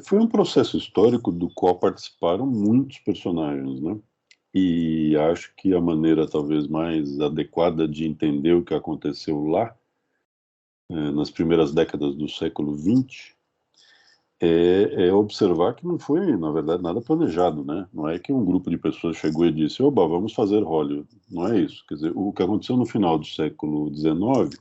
Foi um processo histórico do qual participaram muitos personagens, né? E acho que a maneira talvez mais adequada de entender o que aconteceu lá, nas primeiras décadas do século XX, é observar que não foi, na verdade, nada planejado, né? Não é que um grupo de pessoas chegou e disse, oba, vamos fazer Hollywood. Não é isso. Quer dizer, o que aconteceu no final do século XIX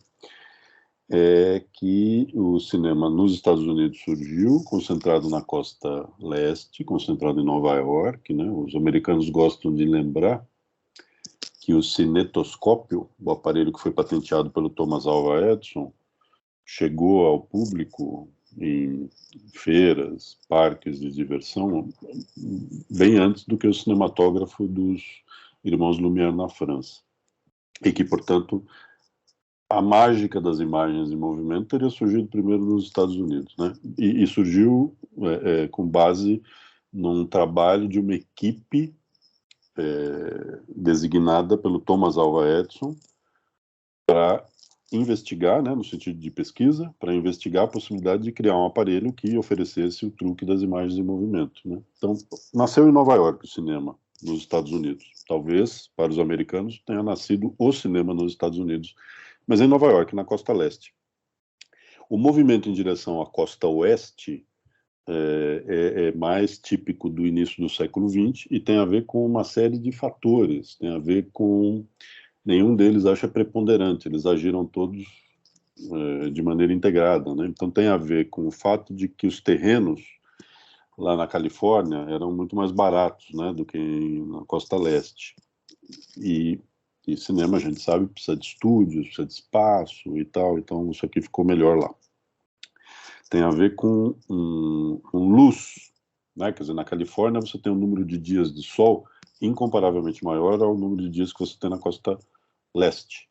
é que o cinema nos Estados Unidos surgiu, concentrado na costa leste, concentrado em Nova York, né? Os americanos gostam de lembrar que o cinetoscópio, o aparelho que foi patenteado pelo Thomas Alva Edison, chegou ao público em feiras, parques de diversão, bem antes do que o cinematógrafo dos irmãos Lumière na França. E que, portanto, a mágica das imagens em movimento teria surgido primeiro nos Estados Unidos, né? E surgiu com base num trabalho de uma equipe designada pelo Thomas Alva Edison para investigar, né, no sentido de pesquisa, para investigar a possibilidade de criar um aparelho que oferecesse o truque das imagens em movimento, né? Então, nasceu em Nova York o cinema, nos Estados Unidos. Talvez, para os americanos, tenha nascido o cinema nos Estados Unidos, mas em Nova York, na costa leste. O movimento em direção à costa oeste é mais típico do início do século XX e tem a ver com uma série de fatores, tem a ver com... Nenhum deles acha preponderante, eles agiram todos de maneira integrada, né? Então tem a ver com o fato de que os terrenos lá na Califórnia eram muito mais baratos, né, do que na costa leste. E cinema, a gente sabe, precisa de estúdios, precisa de espaço e tal, então isso aqui ficou melhor lá. Tem a ver com luz, né? Quer dizer, na Califórnia você tem um número de dias de sol incomparavelmente maior ao número de dias que você tem na costa leste.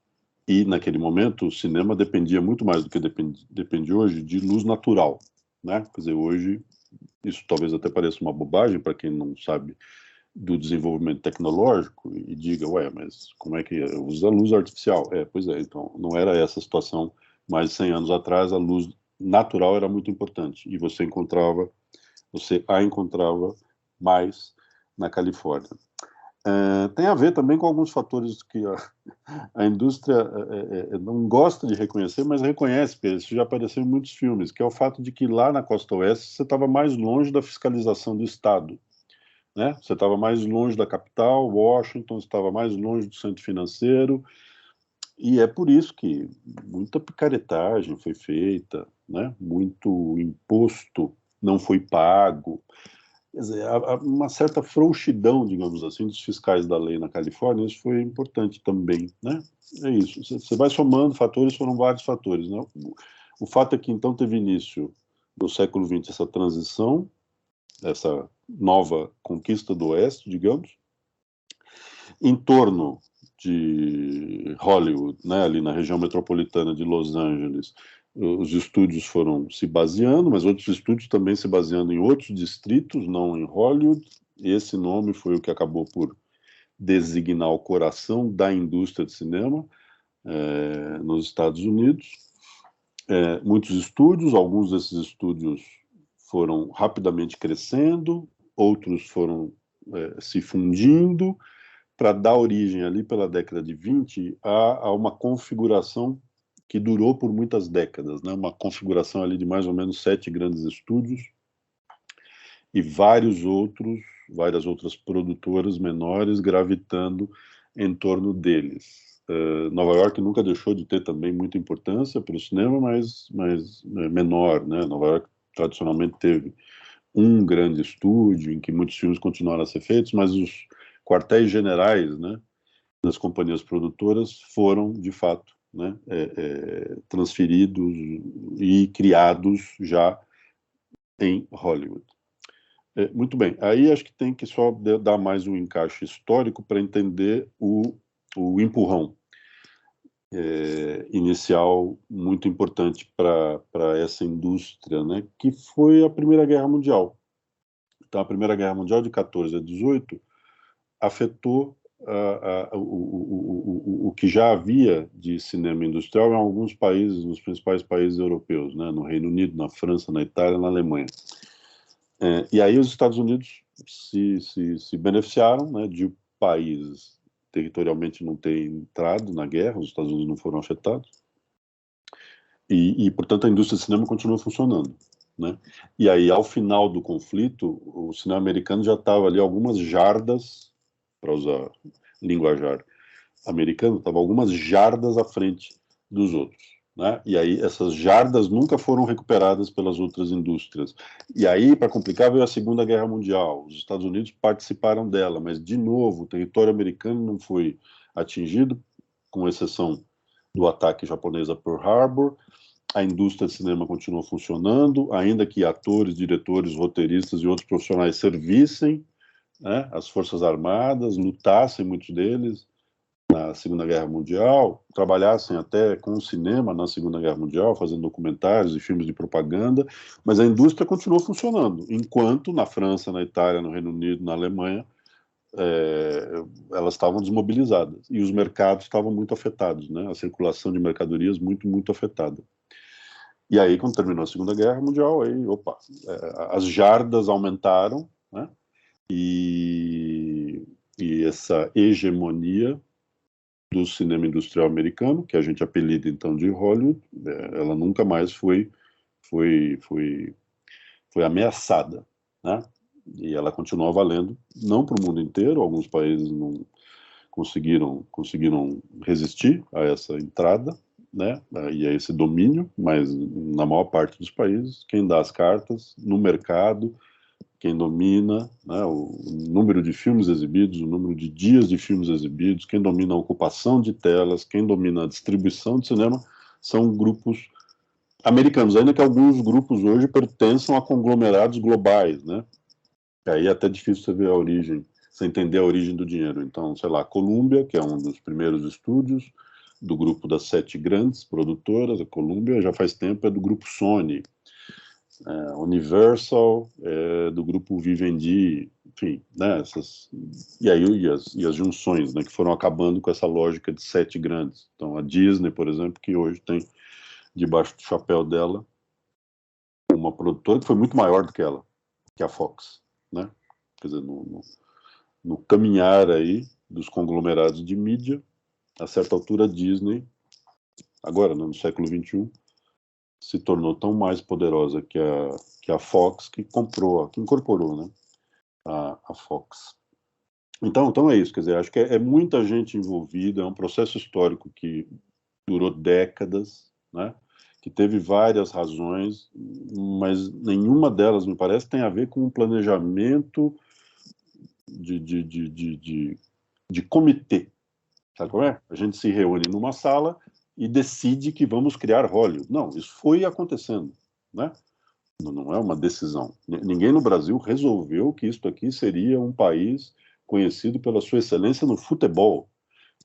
E naquele momento o cinema dependia muito mais do que depende hoje de luz natural, né? Quer dizer, hoje isso talvez até pareça uma bobagem para quem não sabe do desenvolvimento tecnológico e diga, ué, mas como é que usa luz artificial? Pois é, então não era essa a situação mais de 100 anos atrás, a luz natural era muito importante e você a encontrava mais na Califórnia. Tem a ver também com alguns fatores que a indústria não gosta de reconhecer, mas reconhece, porque isso já apareceu em muitos filmes, que é o fato de que lá na costa oeste você estava mais longe da fiscalização do Estado, né? Você estava mais longe da capital, Washington, você estava mais longe do centro financeiro, e é por isso que muita picaretagem foi feita, né? Muito imposto não foi pago. Quer dizer, há uma certa frouxidão, digamos assim, dos fiscais da lei na Califórnia, isso foi importante também, né? É isso, você vai somando fatores, foram vários fatores, né? O fato é que, então, teve início, no século XX, essa transição, essa nova conquista do Oeste, digamos, em torno de Hollywood, né, ali na região metropolitana de Los Angeles, os estúdios foram se baseando, mas outros estúdios também se baseando em outros distritos, não em Hollywood. Esse nome foi o que acabou por designar o coração da indústria de cinema nos Estados Unidos. Muitos estúdios, alguns desses estúdios foram rapidamente crescendo, outros foram se fundindo, para dar origem ali pela década de 20 a uma configuração que durou por muitas décadas, né? Uma configuração ali de mais ou menos 7 grandes estúdios e várias outras produtoras menores gravitando em torno deles. Nova York nunca deixou de ter também muita importância para o cinema, mas menor, né? Nova York tradicionalmente teve um grande estúdio em que muitos filmes continuaram a ser feitos, mas os quartéis generais, né, das companhias produtoras foram, de fato, né, transferidos e criados já em Hollywood. Muito bem, aí acho que tem que só dar mais um encaixe histórico para entender o empurrão inicial muito importante para essa indústria, né, que foi a Primeira Guerra Mundial. Então, a Primeira Guerra Mundial, de 14 a 18, afetou o que já havia de cinema industrial em alguns países, nos principais países europeus, né? No Reino Unido, na França, na Itália, na Alemanha. E aí os Estados Unidos se beneficiaram, né, de países territorialmente não terem entrado na guerra, os Estados Unidos não foram afetados, portanto, a indústria de cinema continua funcionando, né? E aí, ao final do conflito, o cinema americano já estava ali algumas jardas, para usar linguajar americano, estava algumas jardas à frente dos outros, né? E aí, essas jardas nunca foram recuperadas pelas outras indústrias. E aí, para complicar, veio a Segunda Guerra Mundial. Os Estados Unidos participaram dela, mas, de novo, o território americano não foi atingido, com exceção do ataque japonês a Pearl Harbor. A indústria de cinema continua funcionando, ainda que atores, diretores, roteiristas e outros profissionais servissem, né, as Forças Armadas, lutassem, muitos deles, na Segunda Guerra Mundial, trabalhassem até com o cinema na Segunda Guerra Mundial, fazendo documentários e filmes de propaganda, mas a indústria continuou funcionando, enquanto na França, na Itália, no Reino Unido, na Alemanha, elas estavam desmobilizadas e os mercados estavam muito afetados, né? A circulação de mercadorias muito afetada. E aí, quando terminou a Segunda Guerra Mundial, aí, as jardas aumentaram, né? E essa hegemonia do cinema industrial americano, que a gente apelida então de Hollywood, ela nunca mais foi, foi ameaçada, né? E ela continua valendo, não para o mundo inteiro, alguns países não conseguiram resistir a essa entrada, né? E a esse domínio, mas na maior parte dos países, quem dá as cartas no mercado, quem domina, né, o número de filmes exibidos, o número de dias de filmes exibidos, quem domina a ocupação de telas, quem domina a distribuição de cinema, são grupos americanos, ainda que alguns grupos hoje pertençam a conglomerados globais, né? Aí é até difícil você ver a origem, você entender a origem do dinheiro. Então, sei lá, a Columbia, que é um dos primeiros estúdios do grupo das 7 grandes produtoras, a Columbia já faz tempo é do grupo Sony, Universal, do grupo Vivendi, enfim, né, e aí as junções, né, que foram acabando com essa lógica de 7 grandes. Então, a Disney, por exemplo, que hoje tem debaixo do chapéu dela uma produtora que foi muito maior do que ela, que é a Fox, né? Quer dizer, no caminhar aí dos conglomerados de mídia, a certa altura a Disney, agora, né, no século XXI, se tornou tão mais poderosa que a Fox, que incorporou, né, a Fox. Então é isso, quer dizer, acho que é muita gente envolvida, é um processo histórico que durou décadas, né, que teve várias razões, mas nenhuma delas, me parece, tem a ver com um planejamento de comitê. Sabe qual é? A gente se reúne numa sala e decide que vamos criar Hollywood. Não, isso foi acontecendo, né? Não é uma decisão. Ninguém no Brasil resolveu que isto aqui seria um país conhecido pela sua excelência no futebol.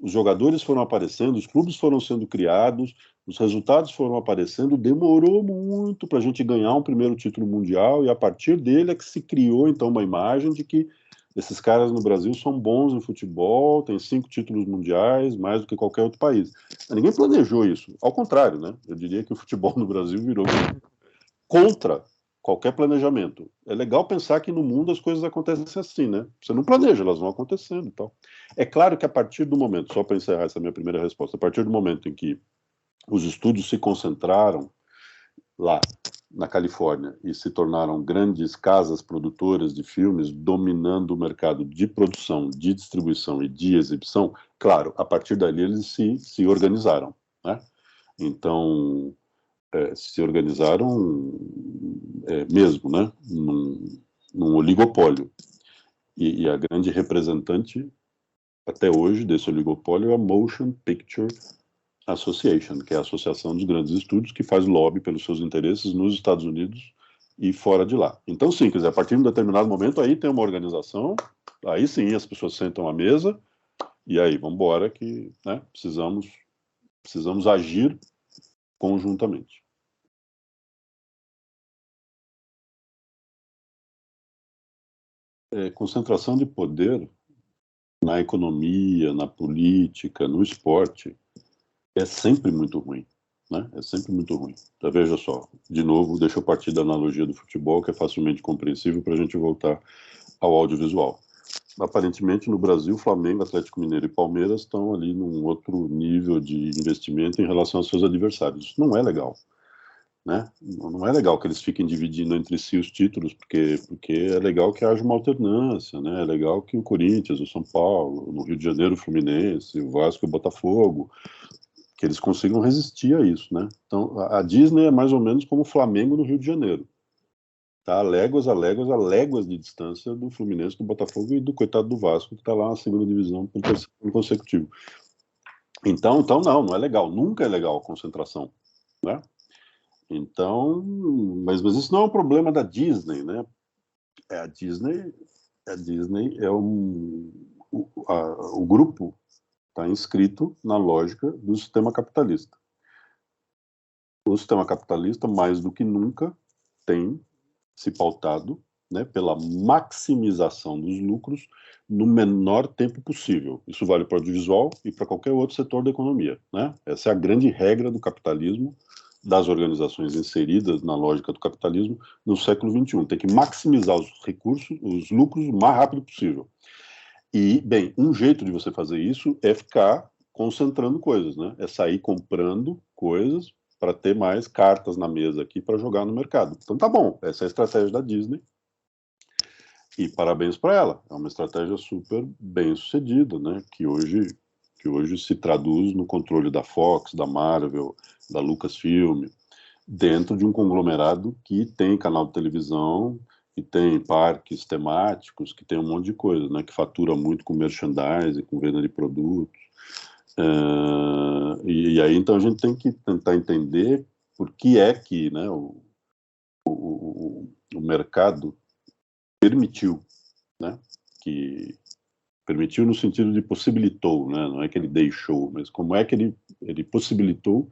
Os jogadores foram aparecendo, os clubes foram sendo criados, os resultados foram aparecendo, demorou muito para a gente ganhar um primeiro título mundial, e a partir dele é que se criou, então, uma imagem de que esses caras no Brasil são bons em futebol, têm 5 títulos mundiais, mais do que qualquer outro país. Ninguém planejou isso, ao contrário, né? Eu diria que o futebol no Brasil virou contra qualquer planejamento. É legal pensar que no mundo as coisas acontecem assim, né? Você não planeja, elas vão acontecendo e tal. É claro que a partir do momento, só para encerrar essa minha primeira resposta, a partir do momento em que os estúdios se concentraram lá na Califórnia e se tornaram grandes casas produtoras de filmes, dominando o mercado de produção, de distribuição e de exibição, claro, a partir dali eles se organizaram, né? Então, se organizaram mesmo, né? Num oligopólio. E a grande representante, até hoje, desse oligopólio é a Motion Picture Association, que é a associação dos grandes estúdios que faz lobby pelos seus interesses nos Estados Unidos e fora de lá. Então, sim, quer dizer, a partir de um determinado momento, aí tem uma organização, aí sim as pessoas sentam à mesa, e aí, vamos embora que, né, precisamos agir conjuntamente. Concentração de poder, na economia, na política, no esporte, é sempre muito ruim, né? É sempre muito ruim. Então, veja só, de novo, deixa eu partir da analogia do futebol, que é facilmente compreensível, para a gente voltar ao audiovisual. Aparentemente, no Brasil, Flamengo, Atlético Mineiro e Palmeiras estão ali num outro nível de investimento em relação aos seus adversários. Isso não é legal, né? Não é legal que eles fiquem dividindo entre si os títulos, porque é legal que haja uma alternância, né? É legal que o Corinthians, o São Paulo, no Rio de Janeiro, o Fluminense, o Vasco e o Botafogo, que eles consigam resistir a isso, né? Então, a Disney é mais ou menos como o Flamengo no Rio de Janeiro. Tá a léguas, a léguas, a léguas de distância do Fluminense, do Botafogo e do coitado do Vasco, que está lá na segunda divisão por terceiro ano consecutivo. Então não é legal, nunca é legal a concentração, né? Então, mas isso não é um problema da Disney, né? É a Disney é o grupo está inscrito na lógica do sistema capitalista. O sistema capitalista, mais do que nunca, tem se pautado, né, pela maximização dos lucros no menor tempo possível. Isso vale para o audiovisual e para qualquer outro setor da economia, né? Essa é a grande regra do capitalismo, das organizações inseridas na lógica do capitalismo no século XXI. Tem que maximizar os recursos, os lucros o mais rápido possível. E, bem, um jeito de você fazer isso é ficar concentrando coisas, né? É sair comprando coisas para ter mais cartas na mesa aqui para jogar no mercado. Então tá bom, essa é a estratégia da Disney e parabéns para ela. É uma estratégia super bem sucedida, né? Que hoje se traduz no controle da Fox, da Marvel, da Lucasfilm, dentro de um conglomerado que tem canal de televisão, que tem parques temáticos, que tem um monte de coisa, né? Que fatura muito com merchandising, com venda de produtos. E aí então a gente tem que tentar entender por que é que, né, o mercado permitiu, né, que permitiu no sentido de possibilitou, né, não é que ele deixou, mas como é que ele possibilitou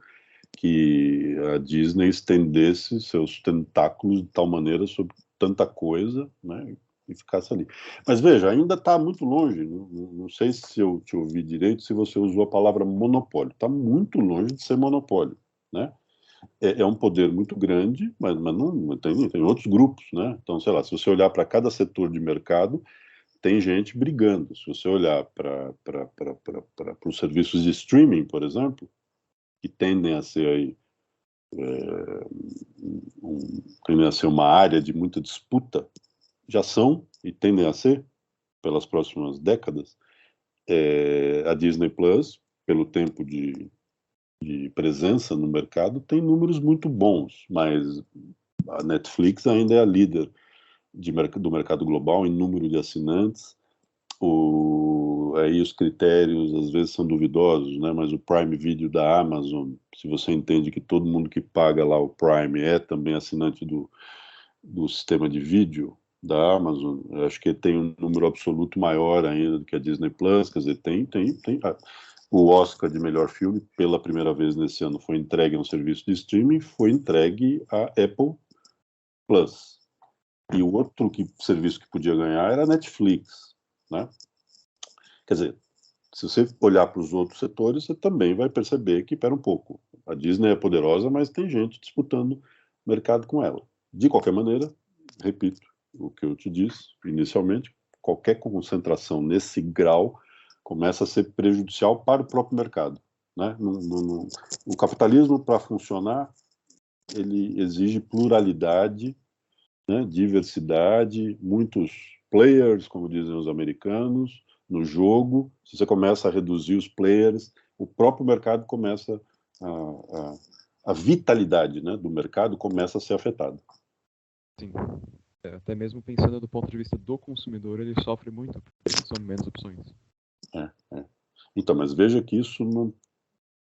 que a Disney estendesse seus tentáculos de tal maneira sobre tanta coisa, né, e ficasse ali. Mas veja, ainda está muito longe, não sei se eu te ouvi direito, se você usou a palavra monopólio. Está muito longe de ser monopólio, né? É um poder muito grande, mas não tem outros grupos, né? Então, sei lá, se você olhar para cada setor de mercado, tem gente brigando. Se você olhar para os serviços de streaming, por exemplo, que tendem a ser aí tendem a ser uma área de muita disputa, já são e tendem a ser pelas próximas décadas. A Disney Plus, pelo tempo de presença no mercado, tem números muito bons, mas a Netflix ainda é a líder do mercado global em número de assinantes. Aí os critérios às vezes são duvidosos, né? Mas o Prime Video da Amazon, se você entende que todo mundo que paga lá o Prime é também assinante do sistema de vídeo da Amazon, eu acho que tem um número absoluto maior ainda do que a Disney Plus, quer dizer, tem. O Oscar de melhor filme, pela primeira vez nesse ano, foi entregue a um serviço de streaming, foi entregue à Apple Plus. E o outro serviço que podia ganhar era a Netflix, né? Quer dizer, se você olhar para os outros setores, você também vai perceber que, pera um pouco, a Disney é poderosa, mas tem gente disputando mercado com ela. De qualquer maneira, repito o que eu te disse inicialmente, qualquer concentração nesse grau começa a ser prejudicial para o próprio mercado, né? O capitalismo, para funcionar, ele exige pluralidade, né? Diversidade, muitos players, como dizem os americanos, no jogo. Se você começa a reduzir os players, o próprio mercado começa a vitalidade, né, do mercado começa a ser afetada. Sim. Até mesmo pensando do ponto de vista do consumidor, ele sofre muito, porque são menos opções. Então, mas veja que isso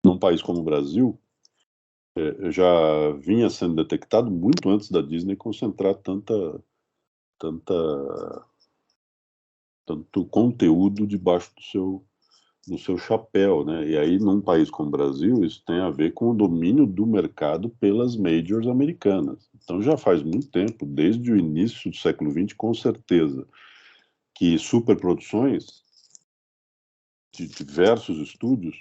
num país como o Brasil já vinha sendo detectado muito antes da Disney concentrar tanto conteúdo debaixo do seu chapéu, né? E aí, num país como o Brasil, isso tem a ver com o domínio do mercado pelas majors americanas. Então, já faz muito tempo, desde o início do século XX, com certeza, que superproduções de diversos estúdios,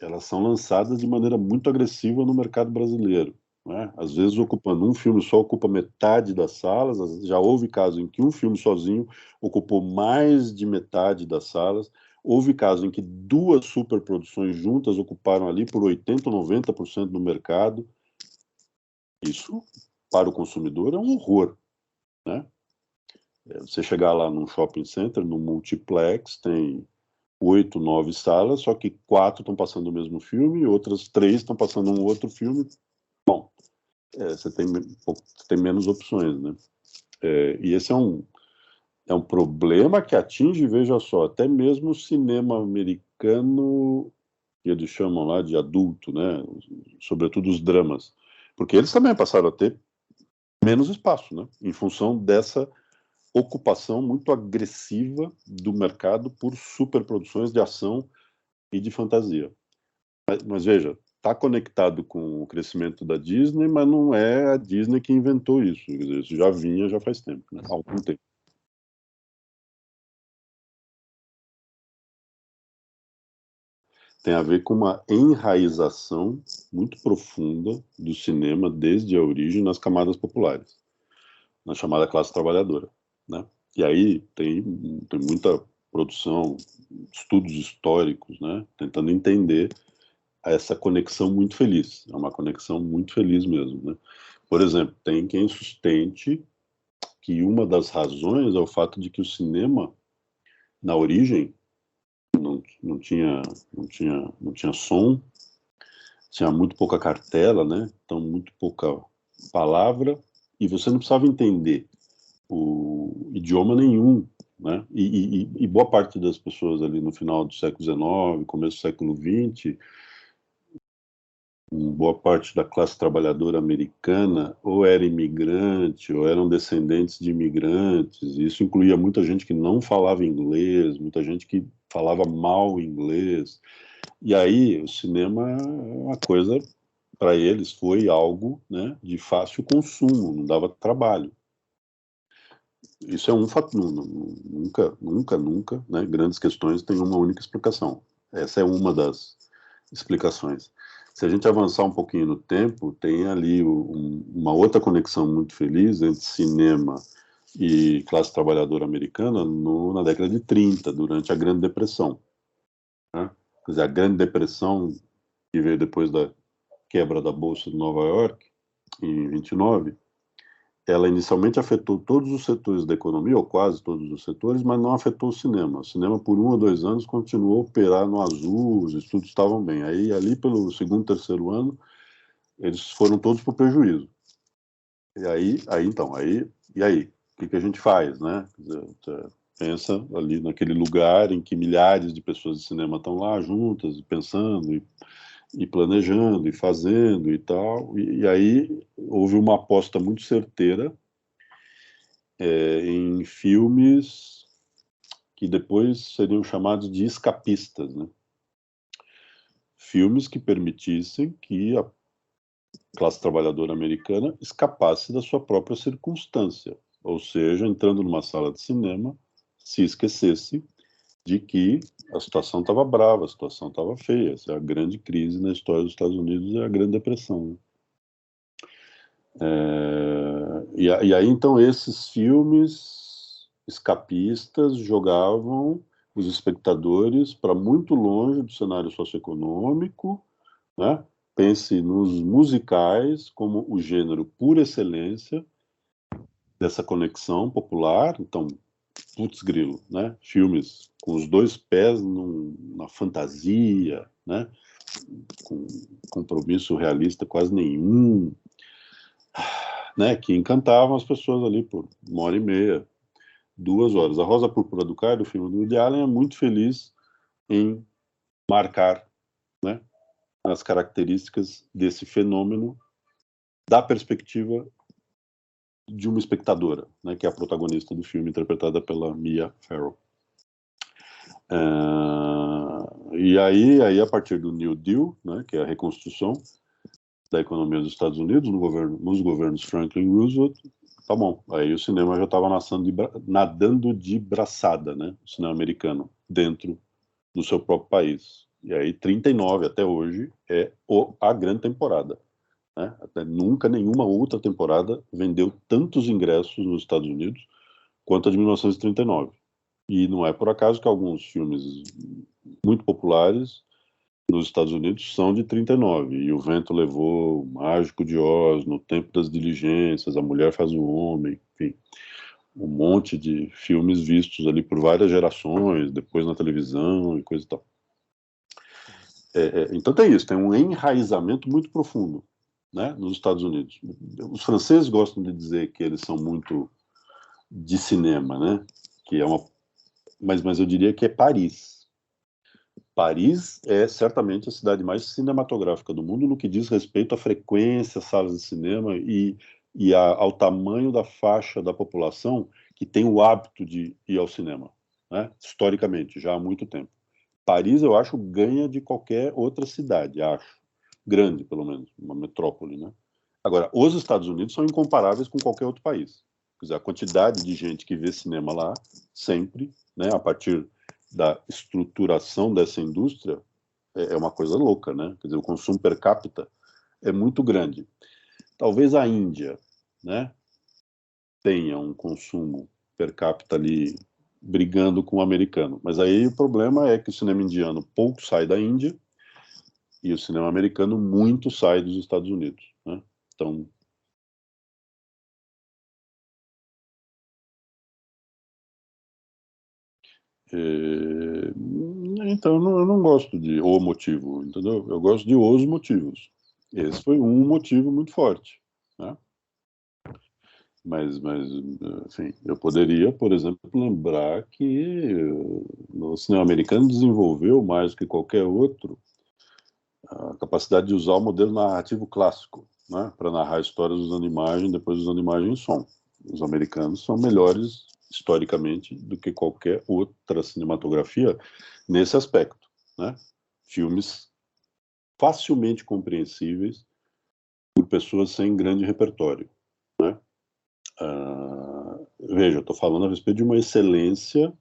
elas são lançadas de maneira muito agressiva no mercado brasileiro, né? Às vezes ocupando um filme só ocupa metade das salas. Já houve casos em que um filme sozinho ocupou mais de metade das salas. Houve casos em que duas superproduções juntas ocuparam ali por 80% ou 90% do mercado. Isso, para o consumidor, é um horror, né? Você chegar lá num shopping center, num multiplex, tem 8, 9 salas, só que 4 estão passando o mesmo filme e outras 3 estão passando um outro filme. Bom, você tem menos opções, né? E esse é um problema que atinge, veja só, até mesmo o cinema americano, que eles chamam lá de adulto, né? Sobretudo os dramas, porque eles também passaram a ter menos espaço, né? Em função dessa ocupação muito agressiva do mercado por superproduções de ação e de fantasia. Mas veja, está conectado com o crescimento da Disney, mas não é a Disney que inventou isso. Quer dizer, isso já vinha já faz tempo, né? Há algum tempo. Tem a ver com uma enraização muito profunda do cinema desde a origem nas camadas populares, na chamada classe trabalhadora, né? E aí tem muita produção, estudos históricos, né? Tentando entender essa conexão muito feliz. É uma conexão muito feliz mesmo, né? Por exemplo, tem quem sustente que uma das razões é o fato de que o cinema, na origem, não tinha som, tinha muito pouca cartela, né? Então, muito pouca palavra, e você não precisava entender o idioma nenhum, né? E boa parte das pessoas ali no final do século XIX, começo do século XX, boa parte da classe trabalhadora americana ou era imigrante ou eram descendentes de imigrantes. Isso incluía muita gente que não falava inglês, muita gente que falava mal inglês. E aí o cinema é uma coisa, para eles foi algo, né, de fácil consumo, não dava trabalho. Isso é um fato, nunca, né, grandes questões têm uma única explicação. Essa é uma das explicações. Se a gente avançar um pouquinho no tempo, tem ali uma outra conexão muito feliz entre cinema e classe trabalhadora americana na década de 30, durante a Grande Depressão, né? Quer dizer, a Grande Depressão, que veio depois da quebra da Bolsa de Nova York, em 29, ela inicialmente afetou todos os setores da economia, ou quase todos os setores, mas não afetou o cinema. O cinema, por 1 ou 2 anos, continuou a operar no azul, os estudos estavam bem. Aí, ali pelo segundo, terceiro ano, eles foram todos para o prejuízo. E aí, o que a gente faz, né? Quer dizer, pensa ali naquele lugar em que milhares de pessoas de cinema estão lá juntas, pensando e planejando e fazendo e tal. E aí houve uma aposta muito certeira em filmes que depois seriam chamados de escapistas, né? Filmes que permitissem que a classe trabalhadora americana escapasse da sua própria circunstância, ou seja, entrando numa sala de cinema, se esquecesse de que a situação estava brava, a situação estava feia. Essa é a grande crise na história dos Estados Unidos, é a Grande Depressão, né? E aí, então, esses filmes escapistas jogavam os espectadores para muito longe do cenário socioeconômico, né? Pense nos musicais como o gênero por excelência dessa conexão popular. Então, putz grilo, né? Filmes com os dois pés na fantasia, né? Com compromisso realista quase nenhum, né? Que encantavam as pessoas ali por 1h30, 2 horas. A Rosa Púrpura do Cairo, o filme do Woody Allen, é muito feliz em marcar, né, as características desse fenômeno da perspectiva de uma espectadora, né, que é a protagonista do filme, interpretada pela Mia Farrow. E aí, a partir do New Deal, né, que é a reconstrução da economia dos Estados Unidos nos governos Franklin Roosevelt, tá bom. Aí o cinema já estava nadando de braçada, né, o cinema americano, dentro no seu próprio país. E aí 39 até hoje é a grande temporada. Né? Até nunca nenhuma outra temporada vendeu tantos ingressos nos Estados Unidos quanto a de 1939. E não é por acaso que alguns filmes muito populares nos Estados Unidos são de 39. E O Vento Levou, O Mágico de Oz, No Tempo das Diligências, A Mulher Faz o Homem, enfim, um monte de filmes vistos ali por várias gerações, depois na televisão e coisa e tal. Então tem isso, tem um enraizamento muito profundo, né, nos Estados Unidos. Os franceses gostam de dizer que eles são muito de cinema, né, que é uma... mas eu diria que é Paris. Paris é certamente a cidade mais cinematográfica do mundo no que diz respeito à frequência, salas de cinema ao tamanho da faixa da população que tem o hábito de ir ao cinema, né? Historicamente, já há muito tempo. Paris, eu acho, ganha de qualquer outra cidade, acho. Grande, pelo menos, uma metrópole, né? Agora, os Estados Unidos são incomparáveis com qualquer outro país. Quer dizer, a quantidade de gente que vê cinema lá, sempre, né, a partir da estruturação dessa indústria, é uma coisa louca, né? Quer dizer, o consumo per capita é muito grande. Talvez a Índia, né, tenha um consumo per capita ali brigando com o americano. Mas aí o problema é que o cinema indiano pouco sai da Índia e o cinema americano muito sai dos Estados Unidos, né? Então, então eu não gosto de o motivo, entendeu? Eu gosto de os motivos. Esse foi um motivo muito forte, né? Mas, enfim, eu poderia, por exemplo, lembrar que o cinema americano desenvolveu mais do que qualquer outro a capacidade de usar o modelo narrativo clássico, né, para narrar histórias usando imagem, depois usando imagem e som. Os americanos são melhores historicamente do que qualquer outra cinematografia nesse aspecto, né? Filmes facilmente compreensíveis por pessoas sem grande repertório, né? Veja, eu estou falando a respeito de uma excelência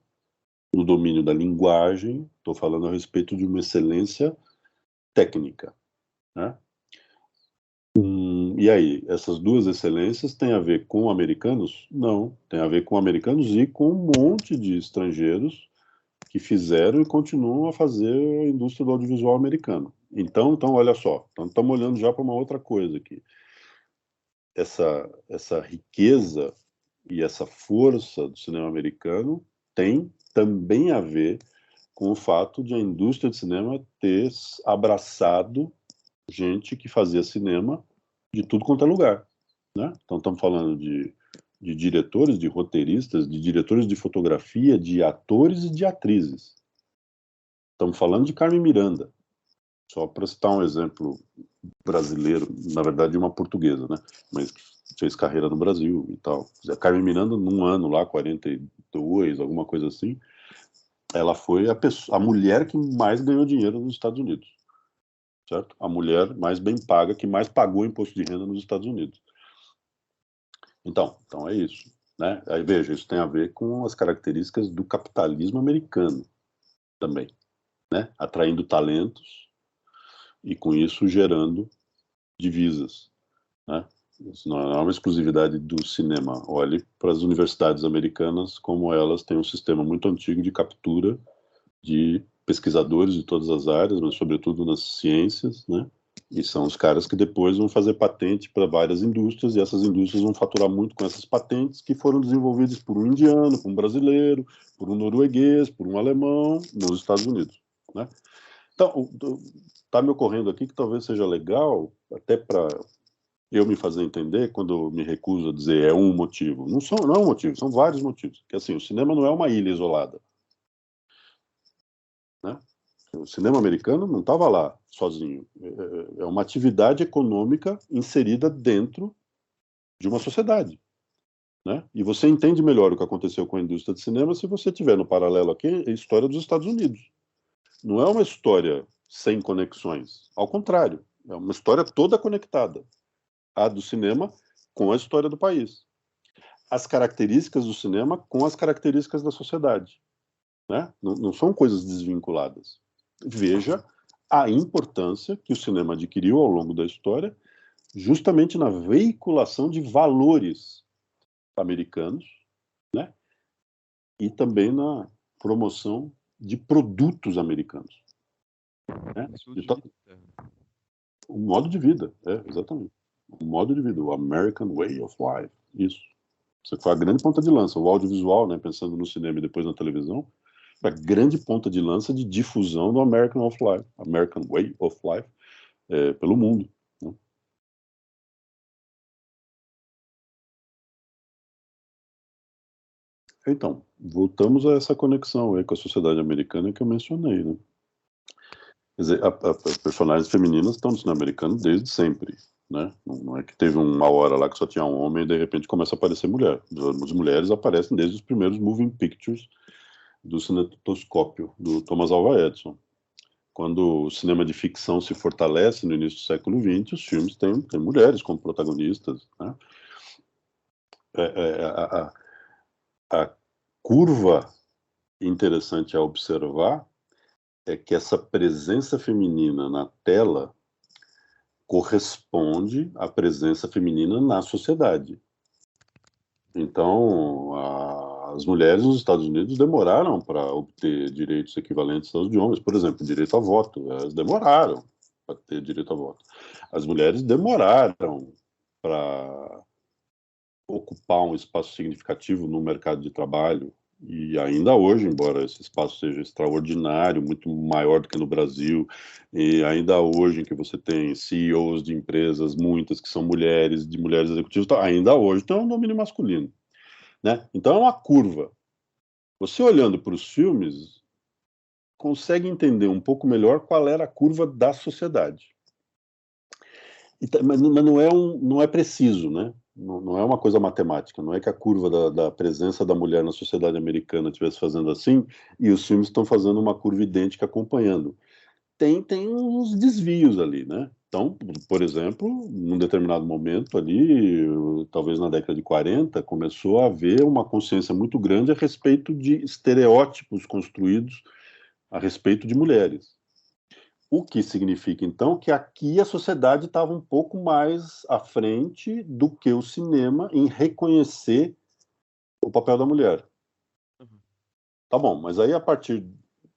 no domínio da linguagem, estou falando a respeito de uma excelência técnica, né? E aí, essas duas excelências têm a ver com americanos? Não, tem a ver com americanos e com um monte de estrangeiros que fizeram e continuam a fazer a indústria do audiovisual americano. Então olha só, estamos olhando já para uma outra coisa aqui. Essa riqueza e essa força do cinema americano tem também a ver com o fato de a indústria de cinema ter abraçado gente que fazia cinema de tudo quanto é lugar, né? Então estamos falando de diretores, de roteiristas, de diretores de fotografia, de atores e de atrizes. Estamos falando de Carmen Miranda, só para citar um exemplo brasileiro, na verdade uma portuguesa, né? Mas fez carreira no Brasil e tal. A Carmen Miranda, num ano lá, 42, alguma coisa assim, ela foi a mulher que mais ganhou dinheiro nos Estados Unidos, certo? A mulher mais bem paga, que mais pagou imposto de renda nos Estados Unidos. Então é isso, né? Aí veja, isso tem a ver com as características do capitalismo americano também, né? Atraindo talentos e com isso gerando divisas, né? Isso não é uma exclusividade do cinema. Olhe para as universidades americanas, como elas têm um sistema muito antigo de captura de pesquisadores de todas as áreas, mas sobretudo nas ciências, né? E são os caras que depois vão fazer patente para várias indústrias, e essas indústrias vão faturar muito com essas patentes que foram desenvolvidas por um indiano, por um brasileiro, por um norueguês, por um alemão, nos Estados Unidos, né? Então, está me ocorrendo aqui que talvez seja legal, até para eu me fazer entender, quando eu me recuso a dizer é um motivo. Não é um motivo, são vários motivos. Que assim, o cinema não é uma ilha isolada, né? O cinema americano não estava lá sozinho. É uma atividade econômica inserida dentro de uma sociedade, né? E você entende melhor o que aconteceu com a indústria de cinema se você tiver no paralelo aqui a história dos Estados Unidos. Não é uma história sem conexões. Ao contrário, é uma história toda conectada. A do cinema com a história do país. As características do cinema com as características da sociedade. né? Não são coisas desvinculadas. Veja a importância que o cinema adquiriu ao longo da história, justamente na veiculação de valores americanos, né? E também na promoção de produtos americanos, né? Estilo de Então, vida. um modo de vida, exatamente. Um modo de vida, o American Way of Life, isso. Isso foi a grande ponta de lança. O audiovisual, né, pensando no cinema e depois na televisão, foi a grande ponta de lança de difusão do American Way of Life, pelo mundo. Né? Então, voltamos a essa conexão aí com a sociedade americana que eu mencionei, né? Quer dizer, as personagens femininas estão no cinema americano desde sempre, né? Não é que teve uma hora lá que só tinha um homem e de repente começa a aparecer mulher. As mulheres aparecem desde os primeiros moving pictures do cinetoscópio, do Thomas Alva Edison. Quando o cinema de ficção se fortalece no início do século XX, os filmes têm mulheres como protagonistas, né? A curva interessante a observar é que essa presença feminina na tela corresponde à presença feminina na sociedade. Então, as mulheres nos Estados Unidos demoraram para obter direitos equivalentes aos de homens. Por exemplo, direito a voto. Elas demoraram para ter direito a voto. As mulheres demoraram para ocupar um espaço significativo no mercado de trabalho. E ainda hoje, embora esse espaço seja extraordinário, muito maior do que no Brasil, e ainda hoje em que você tem CEOs de empresas, muitas que são mulheres, de mulheres executivas, ainda hoje tem um domínio masculino, né? Então é uma curva. Você olhando para os filmes, consegue entender um pouco melhor qual era a curva da sociedade. Mas não é preciso, né? Não é uma coisa matemática, não é que a curva da presença da mulher na sociedade americana estivesse fazendo assim e os filmes estão fazendo uma curva idêntica acompanhando. Tem uns desvios ali, né? Então, por exemplo, num determinado momento ali, talvez na década de 40, começou a haver uma consciência muito grande a respeito de estereótipos construídos a respeito de mulheres. O que significa, então, que aqui a sociedade estava um pouco mais à frente do que o cinema em reconhecer o papel da mulher. Uhum. Tá bom, mas aí a partir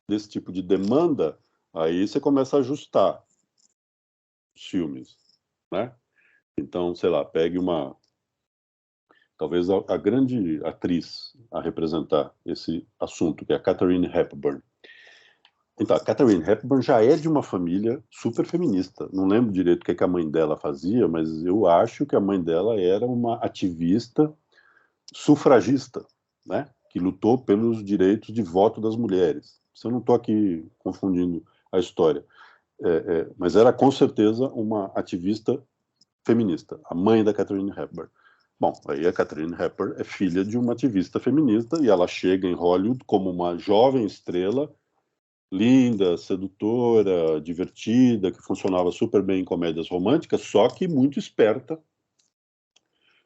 desse tipo de demanda, aí você começa a ajustar os filmes, né? Então, sei lá, pegue talvez a grande atriz a representar esse assunto, que é a Katharine Hepburn. Então, a Katharine Hepburn já é de uma família super feminista. Não lembro direito o que a mãe dela fazia, mas eu acho que a mãe dela era uma ativista sufragista, né? Que lutou pelos direitos de voto das mulheres. Se eu não estou aqui confundindo a história. Mas era com certeza uma ativista feminista, a mãe da Katharine Hepburn. Bom, aí a Katharine Hepburn é filha de uma ativista feminista e ela chega em Hollywood como uma jovem estrela linda, sedutora, divertida, que funcionava super bem em comédias românticas, só que muito esperta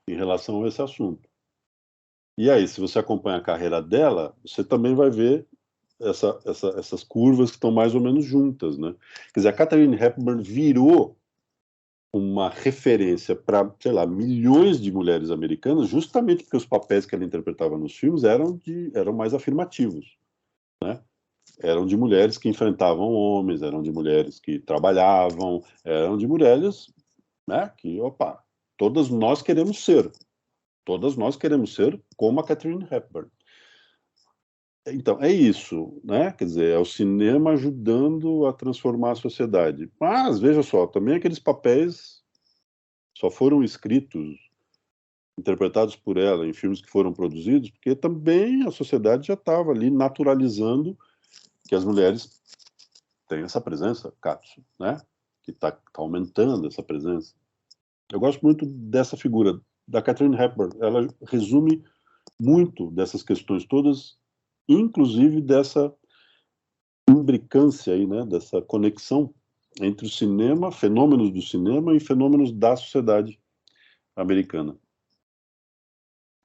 em relação a esse assunto. E aí, se você acompanha a carreira dela, você também vai ver essas curvas que estão mais ou menos juntas, né? Quer dizer, a Katharine Hepburn virou uma referência para, sei lá, milhões de mulheres americanas, justamente porque os papéis que ela interpretava nos filmes eram mais afirmativos, né? Eram de mulheres que enfrentavam homens, eram de mulheres que trabalhavam, eram de mulheres, né, que, opa, todas nós queremos ser como a Katharine Hepburn. Então, é isso, né? Quer dizer, é o cinema ajudando a transformar a sociedade. Mas, veja só, também aqueles papéis só foram escritos, interpretados por ela em filmes que foram produzidos, porque também a sociedade já estava ali naturalizando que as mulheres têm essa presença, Katsu, né? Que está aumentando essa presença. Eu gosto muito dessa figura, da Katharine Hepburn. Ela resume muito dessas questões todas, inclusive dessa imbricância aí, né? Dessa conexão entre o cinema, fenômenos do cinema e fenômenos da sociedade americana.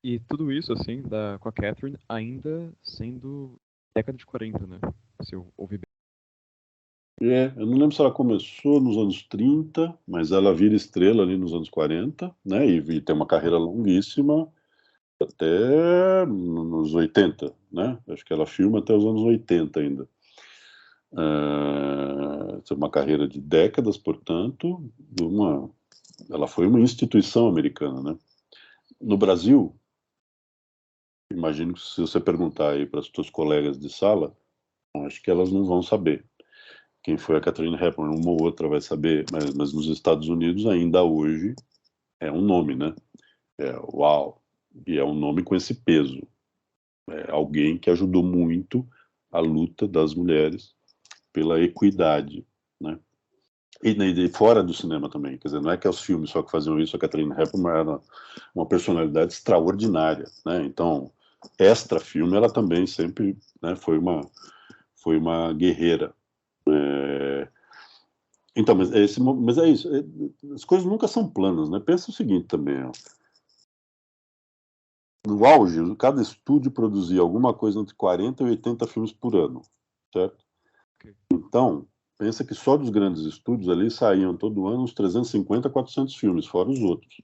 E tudo isso, assim, com a Catherine ainda sendo Década de 40, né? Se eu ouvi bem. Eu não lembro se ela começou nos anos 30, mas ela vira estrela ali nos anos 40, né? E tem uma carreira longuíssima até nos 80, né? Acho que ela filma até os anos 80 ainda. Tem uma carreira de décadas, portanto, ela foi uma instituição americana, né? No Brasil, imagino que se você perguntar aí para as suas colegas de sala, acho que elas não vão saber quem foi a Katharine Hepburn. Uma ou outra vai saber, mas nos Estados Unidos ainda hoje é um nome, né? Uau! E é um nome com esse peso. É alguém que ajudou muito a luta das mulheres pela equidade, né? E fora do cinema também, quer dizer, não é que os filmes só que faziam isso, a Katharine Hepburn era uma personalidade extraordinária, né? Então, extra filme, ela também sempre, né, foi uma guerreira. Então, mas é isso, as coisas nunca são planas, né? Pensa o seguinte também, ó. No auge, cada estúdio produzia alguma coisa entre 40 e 80 filmes por ano, certo? Ok. Então, pensa que só dos grandes estúdios ali saíam todo ano uns 350, 400 filmes, fora os outros.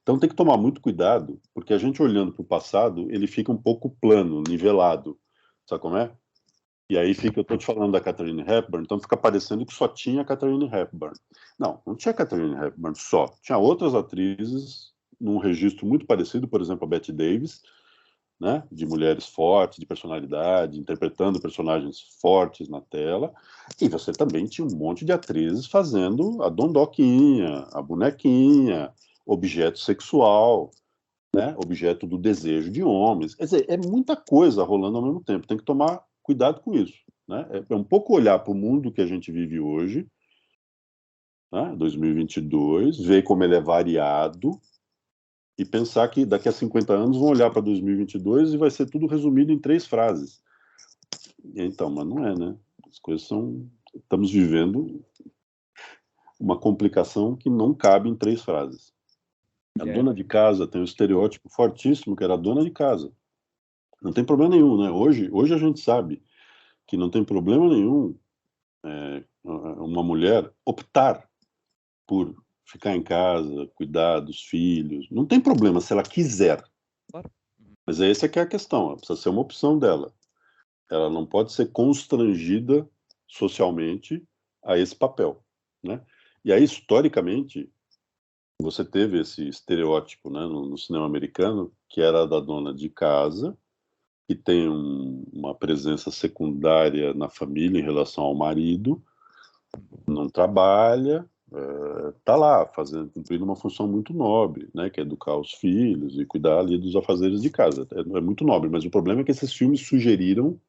Então tem que tomar muito cuidado, porque a gente olhando para o passado, ele fica um pouco plano, nivelado, sabe como é? E aí fica, eu estou te falando da Katharine Hepburn, então fica parecendo que só tinha a Katharine Hepburn. Não, não tinha Katharine Hepburn só. Tinha outras atrizes num registro muito parecido, por exemplo, a Bette Davis, né, de mulheres fortes, de personalidade, interpretando personagens fortes na tela. E você também tinha um monte de atrizes fazendo a dondoquinha, a bonequinha, objeto sexual, né, objeto do desejo de homens. Quer dizer, é muita coisa rolando ao mesmo tempo. Tem que tomar cuidado com isso. Né? É um pouco olhar para o mundo que a gente vive hoje, né, 2022, ver como ele é variado, e pensar que daqui a 50 anos vão olhar para 2022 e vai ser tudo resumido em 3 frases. Então, mas não é, né? As coisas são... Estamos vivendo uma complicação que não cabe em 3 frases. A dona de casa tem um estereótipo fortíssimo que era a dona de casa. Não tem problema nenhum, né? Hoje a gente sabe que não tem problema nenhum uma mulher optar por ficar em casa, cuidar dos filhos. Não tem problema se ela quiser. Claro. Mas essa é que é a questão. Ela precisa ser uma opção dela. Ela não pode ser constrangida socialmente a esse papel, né? E aí, historicamente, você teve esse estereótipo, né, no cinema americano, que era da dona de casa, que tem uma presença secundária na família em relação ao marido, não trabalha, tá lá fazendo, cumprindo uma função muito nobre, né, que é educar os filhos e cuidar ali dos afazeres de casa. É muito nobre, mas o problema é que esses filmes sugeriram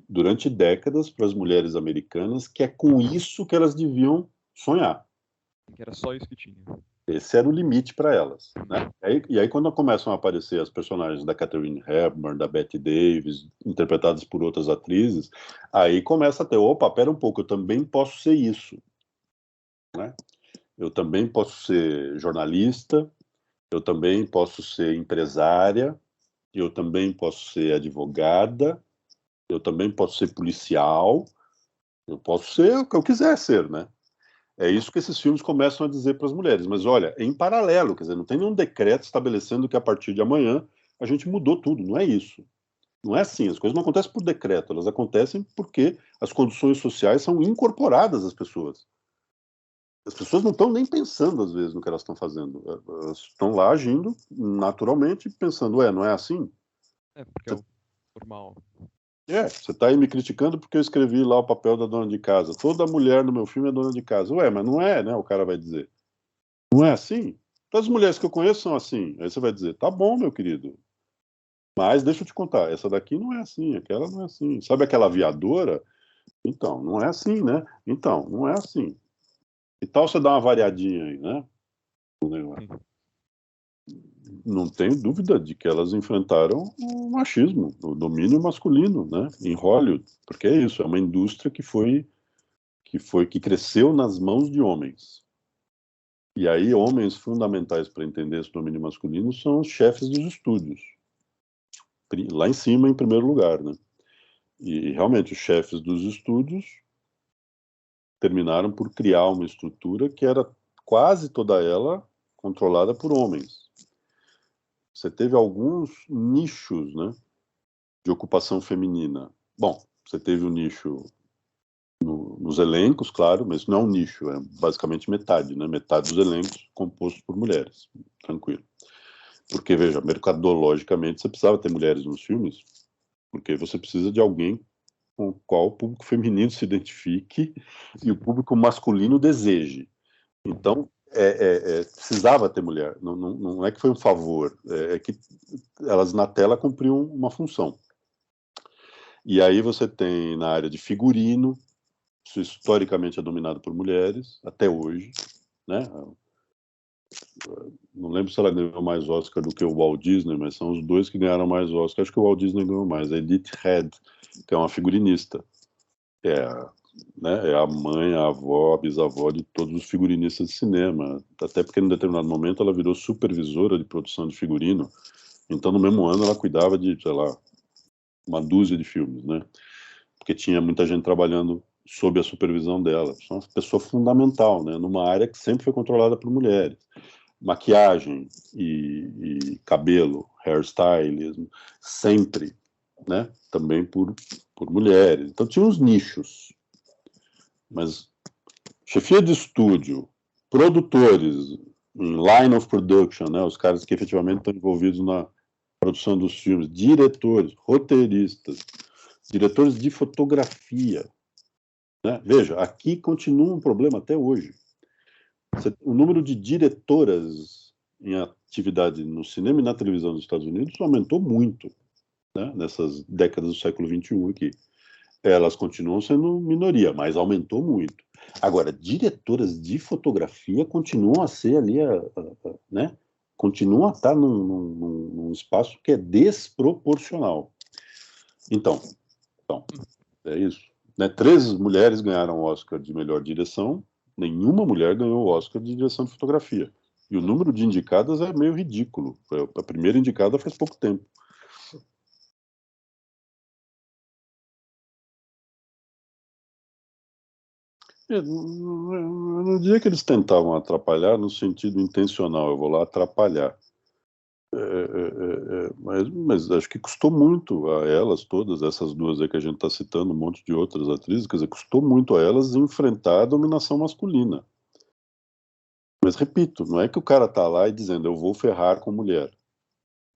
durante décadas para as mulheres americanas que é com isso que elas deviam sonhar. Que era só isso que tinha. Esse era o limite para elas. Né? E aí, quando começam a aparecer as personagens da Katharine Hepburn, da Bette Davis, interpretadas por outras atrizes, aí começa a ter, opa, pera um pouco, eu também posso ser isso. Né? Eu também posso ser jornalista, eu também posso ser empresária, eu também posso ser advogada, eu também posso ser policial, eu posso ser o que eu quiser ser, né? É isso que esses filmes começam a dizer para as mulheres. Mas olha, em paralelo, quer dizer, não tem nenhum decreto estabelecendo que a partir de amanhã a gente mudou tudo. Não é isso. Não é assim. As coisas não acontecem por decreto, elas acontecem porque as condições sociais são incorporadas às pessoas. As pessoas não estão nem pensando, às vezes, no que elas estão fazendo. Elas estão lá agindo naturalmente, pensando, não é assim? É, porque é o normal. Você está aí me criticando porque eu escrevi lá o papel da dona de casa. Toda mulher no meu filme é dona de casa. Mas não é, né? O cara vai dizer. Não é assim? Todas as mulheres que eu conheço são assim. Aí você vai dizer, tá bom, meu querido. Mas deixa eu te contar, essa daqui não é assim, aquela não é assim. Sabe aquela aviadora? Então, não é assim, né? Então, não é assim. E tal você dá uma variadinha aí, né? Sim. Não tenho dúvida de que elas enfrentaram o machismo, o domínio masculino, né? Em Hollywood, porque é isso, é uma indústria que cresceu nas mãos de homens. E aí, homens fundamentais para entender esse domínio masculino são os chefes dos estúdios. Lá em cima, em primeiro lugar, né? E realmente os chefes dos estúdios terminaram por criar uma estrutura que era quase toda ela controlada por homens. Você teve alguns nichos, né, de ocupação feminina. Bom, você teve um nicho nos elencos, claro, mas não é um nicho, é basicamente metade, né? Metade dos elencos compostos por mulheres, tranquilo. Porque, veja, mercadologicamente você precisava ter mulheres nos filmes, porque você precisa de alguém com o qual o público feminino se identifique e o público masculino deseje. Então, precisava ter mulher. Não é que foi um favor, é que elas na tela cumpriam uma função. E aí você tem na área de figurino, isso historicamente é dominado por mulheres, até hoje, né? Não lembro se ela ganhou mais Oscar do que o Walt Disney, mas são os dois que ganharam mais Oscar. Acho que o Walt Disney ganhou mais. A Edith Head, que é uma figurinista. É a mãe, a avó, a bisavó de todos os figurinistas de cinema. Até porque, em determinado momento, ela virou supervisora de produção de figurino. Então, no mesmo ano, ela cuidava de, sei lá, uma dúzia de filmes, né? Porque tinha muita gente trabalhando sob a supervisão dela. É uma pessoa fundamental, né? Numa área que sempre foi controlada por mulheres. Maquiagem e cabelo, hairstylism, sempre, né? Também por mulheres. Então, tinha uns nichos. Mas chefia de estúdio, produtores, em line of production, né, os caras que efetivamente estão envolvidos na produção dos filmes, diretores, roteiristas, diretores de fotografia. Né? Veja, aqui continua um problema até hoje. O número de diretoras em atividade no cinema e na televisão dos Estados Unidos aumentou muito, né, nessas décadas do século XXI aqui. Elas continuam sendo minoria, mas aumentou muito. Agora, diretoras de fotografia continuam a ser ali, né? Continuam a estar num espaço que é desproporcional. Então, é isso. Né? 3 mulheres ganharam o Oscar de melhor direção, nenhuma mulher ganhou o Oscar de direção de fotografia. E o número de indicadas é meio ridículo. A primeira indicada faz pouco tempo. No dia que eles tentavam atrapalhar, no sentido intencional, eu vou lá atrapalhar. Mas acho que custou muito a elas todas, essas duas aí que a gente está citando, um monte de outras atrizes, quer dizer, custou muito a elas enfrentar a dominação masculina. Mas repito, não é que o cara tá lá e dizendo eu vou ferrar com mulher.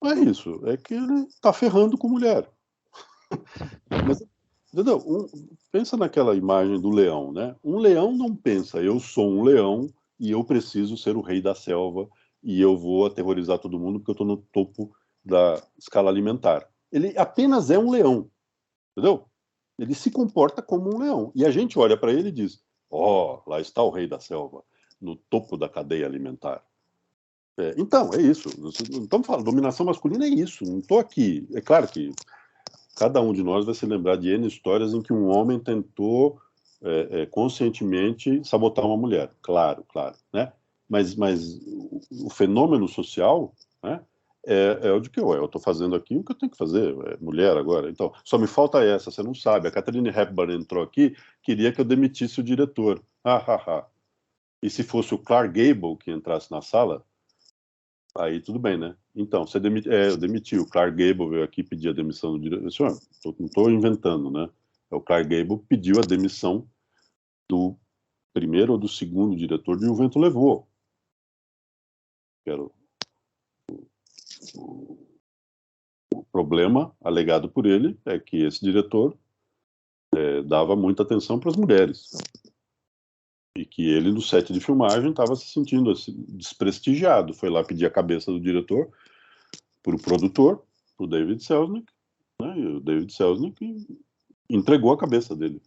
Não é isso, é que ele está ferrando com mulher. Mas, entendeu? Pensa naquela imagem do leão, né? Um leão não pensa, eu sou um leão e eu preciso ser o rei da selva e eu vou aterrorizar todo mundo porque eu estou no topo da escala alimentar. Ele apenas é um leão, entendeu? Ele se comporta como um leão. E a gente olha para ele e diz, lá está o rei da selva, no topo da cadeia alimentar. Então, é isso. Não estamos falando, dominação masculina é isso. Não estou aqui. É claro que cada um de nós vai se lembrar de N histórias em que um homem tentou conscientemente sabotar uma mulher. Claro, né? Mas o fenômeno social, né, é o de que eu estou fazendo aqui o que eu tenho que fazer. É mulher agora. Então, só me falta essa, você não sabe. A Katharine Hepburn entrou aqui, queria que eu demitisse o diretor. E se fosse o Clark Gable que entrasse na sala, aí tudo bem, né? Então, eu demiti. O Clark Gable veio aqui pedir a demissão do diretor. Senhor, não estou inventando, né? O Clark Gable pediu a demissão do primeiro ou do segundo diretor de O Vento Levou. Que era o problema alegado por ele é que esse diretor dava muita atenção para as mulheres. E que ele, no set de filmagem, estava se sentindo assim, desprestigiado. Foi lá pedir a cabeça do diretor para o produtor, para o David Selznick, né? E o David Selznick entregou a cabeça dele.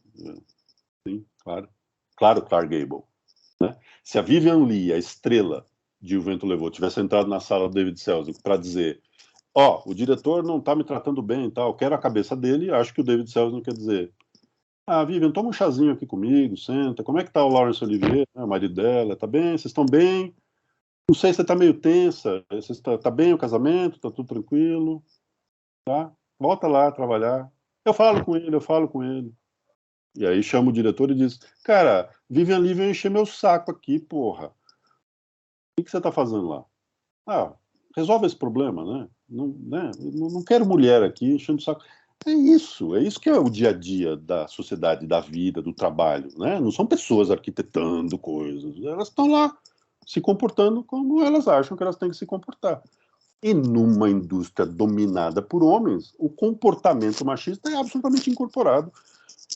Sim, claro. Claro, Clark Gable. Né? Se a Vivian Leigh, a estrela de O Vento Levou, tivesse entrado na sala do David Selznick para dizer o diretor não está me tratando bem e tal, quero a cabeça dele, acho que o David Selznick quer dizer Vivian, toma um chazinho aqui comigo, senta, como é que tá o Laurence Olivier, né, o marido dela, tá bem, vocês estão bem? Não sei se você tá meio tensa, tá bem o casamento, tá tudo tranquilo, tá? Volta lá a trabalhar. Eu falo com ele, eu falo com ele. E aí chama o diretor e diz, cara, Vivian Lee veio encher meu saco aqui, porra. O que você tá fazendo lá? Ah, resolve esse problema, né? Não quero mulher aqui enchendo o saco. É isso que é o dia a dia da sociedade, da vida, do trabalho, né? Não são pessoas arquitetando coisas, elas estão lá se comportando como elas acham que elas têm que se comportar. E numa indústria dominada por homens, o comportamento machista é absolutamente incorporado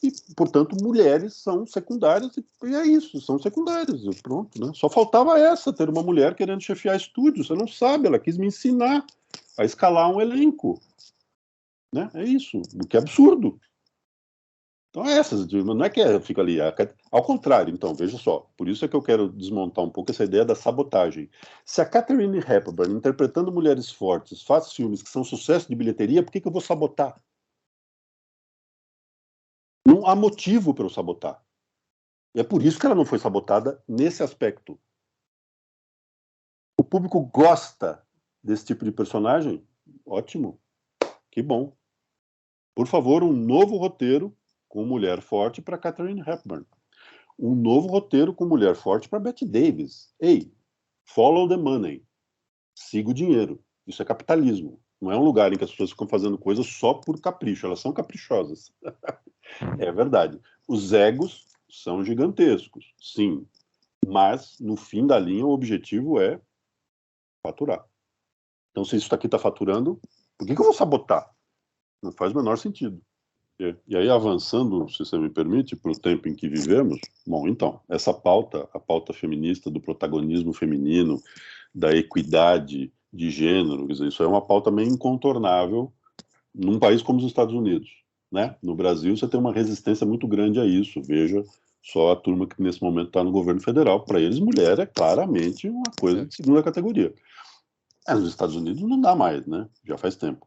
e, portanto, mulheres são secundárias, e é isso, são secundárias, e pronto, né? Só faltava essa, ter uma mulher querendo chefiar estúdio, você não sabe, ela quis me ensinar a escalar um elenco, né? É isso, o que é absurdo. Então é essas, não é que fica ali, ao contrário, então, veja só, por isso é que eu quero desmontar um pouco essa ideia da sabotagem. Se a Katharine Hepburn, interpretando mulheres fortes, faz filmes que são sucesso de bilheteria, por que eu vou sabotar? Não há motivo para eu sabotar. E é por isso que ela não foi sabotada nesse aspecto. O público gosta desse tipo de personagem? Ótimo, que bom. Por favor, um novo roteiro com mulher forte para Katharine Hepburn. Um novo roteiro com mulher forte para Bette Davis. Ei, follow the money. Siga o dinheiro. Isso é capitalismo. Não é um lugar em que as pessoas ficam fazendo coisas só por capricho. Elas são caprichosas. É verdade. Os egos são gigantescos, sim. Mas, no fim da linha, o objetivo é faturar. Então, se isso aqui está faturando, por que eu vou sabotar? Não faz o menor sentido. E aí, avançando, se você me permite, para o tempo em que vivemos, bom, então, essa pauta, a pauta feminista do protagonismo feminino, da equidade de gênero, quer dizer, isso é uma pauta meio incontornável num país como os Estados Unidos, né? No Brasil, você tem uma resistência muito grande a isso. Veja só a turma que nesse momento está no governo federal. Para eles, mulher é claramente uma coisa É. de segunda categoria. Nos Estados Unidos não dá mais, né? Já faz tempo.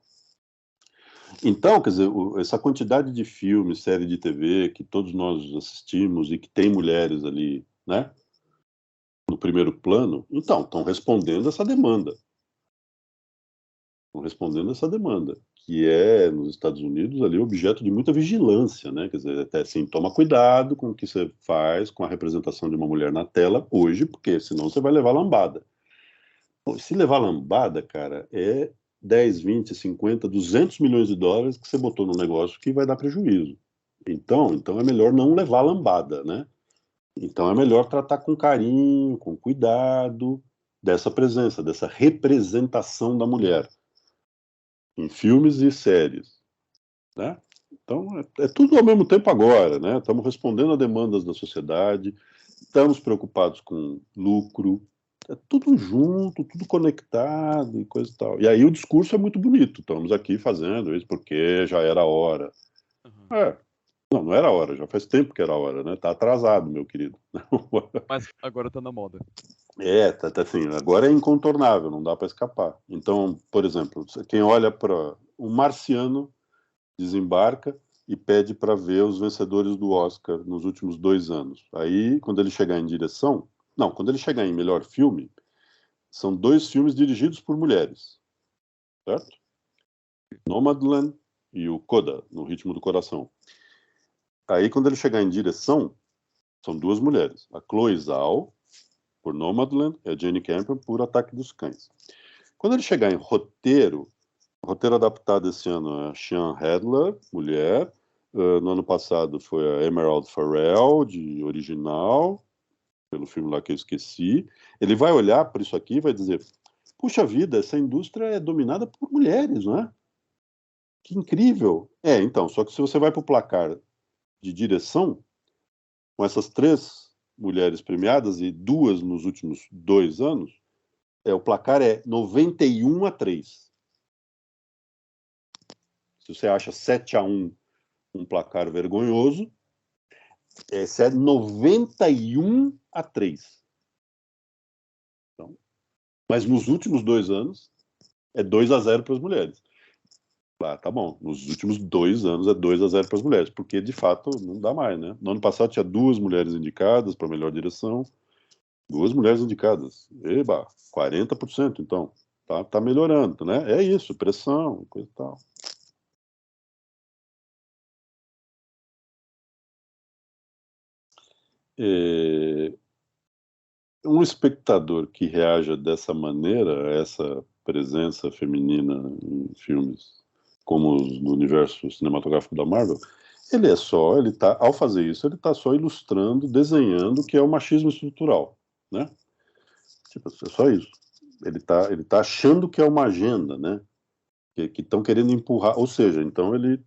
Então, quer dizer, essa quantidade de filmes, série de TV que todos nós assistimos e que tem mulheres ali, né, no primeiro plano, então, estão respondendo essa demanda. Estão respondendo essa demanda, que é, nos Estados Unidos, ali objeto de muita vigilância, né? Quer dizer, até assim, toma cuidado com o que você faz com a representação de uma mulher na tela hoje, porque senão você vai levar lambada. Se levar lambada, cara, é 10, 20, 50, 200 milhões de dólares que você botou no negócio que vai dar prejuízo. Então é melhor não levar lambada, né? Então é melhor tratar com carinho, com cuidado dessa presença, dessa representação da mulher em filmes e séries, né? Então é tudo ao mesmo tempo agora, né? Estamos respondendo a demandas da sociedade, estamos preocupados com lucro, é tudo junto, tudo conectado e coisa e tal. E aí o discurso é muito bonito. Estamos aqui fazendo isso porque já era a hora. Uhum. É, não era a hora, já faz tempo que era a hora, né? Tá atrasado, meu querido. Mas agora tá na moda. Tá assim, agora é incontornável, não dá para escapar. Então, por exemplo, quem olha para um marciano desembarca e pede para ver os vencedores do Oscar nos últimos 2 anos. Aí, quando ele chegar em direção, não, quando ele chegar em melhor filme, são 2 filmes dirigidos por mulheres, certo? Nomadland e o Coda, No Ritmo do Coração. Aí, quando ele chegar em direção, são 2 mulheres. A Chloe Zhao, por Nomadland, e a Jane Campion, por Ataque dos Cães. Quando ele chegar em roteiro, roteiro adaptado esse ano é a Sian Hedler, mulher. No ano passado foi a Emerald Fennell, de original, pelo filme lá que eu esqueci. Ele vai olhar para isso aqui e vai dizer: puxa vida, essa indústria é dominada por mulheres, não é? Que incrível. Então, só que se você vai para o placar de direção, com essas 3 mulheres premiadas e 2 nos últimos 2 anos, o placar é 91-3. Se você acha 7-1 um placar vergonhoso, esse é 91-3. Então, mas nos últimos 2 anos é 2-0 para as mulheres. Tá bom. Nos últimos 2 anos é 2-0 para as mulheres, porque de fato não dá mais, né? No ano passado tinha 2 mulheres indicadas para melhor direção, 2 mulheres indicadas. Eba, 40%, então. Tá melhorando, né? É isso, pressão, coisa e tal. um espectador que reaja dessa maneira a essa presença feminina em filmes como os do universo cinematográfico da Marvel, ao fazer isso, ele está só ilustrando, desenhando o que é o machismo estrutural, né? Tipo, é só isso. Ele tá achando que é uma agenda, né? Que estão querendo empurrar, ou seja, então ele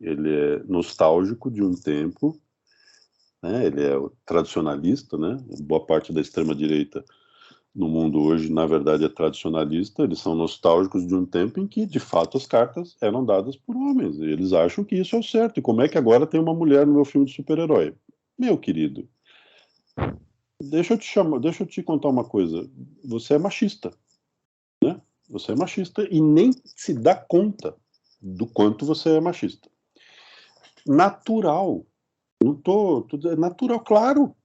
é nostálgico de um tempo, né? Ele é o tradicionalista, né? Boa parte da extrema direita no mundo hoje, na verdade, é tradicionalista. Eles são nostálgicos de um tempo em que, de fato, as cartas eram dadas por homens. E eles acham que isso é o certo. E como é que agora tem uma mulher no meu filme de super-herói? Meu querido, deixa eu te contar uma coisa. Você é machista, né? Você é machista e nem se dá conta do quanto você é machista. Natural. É natural, claro.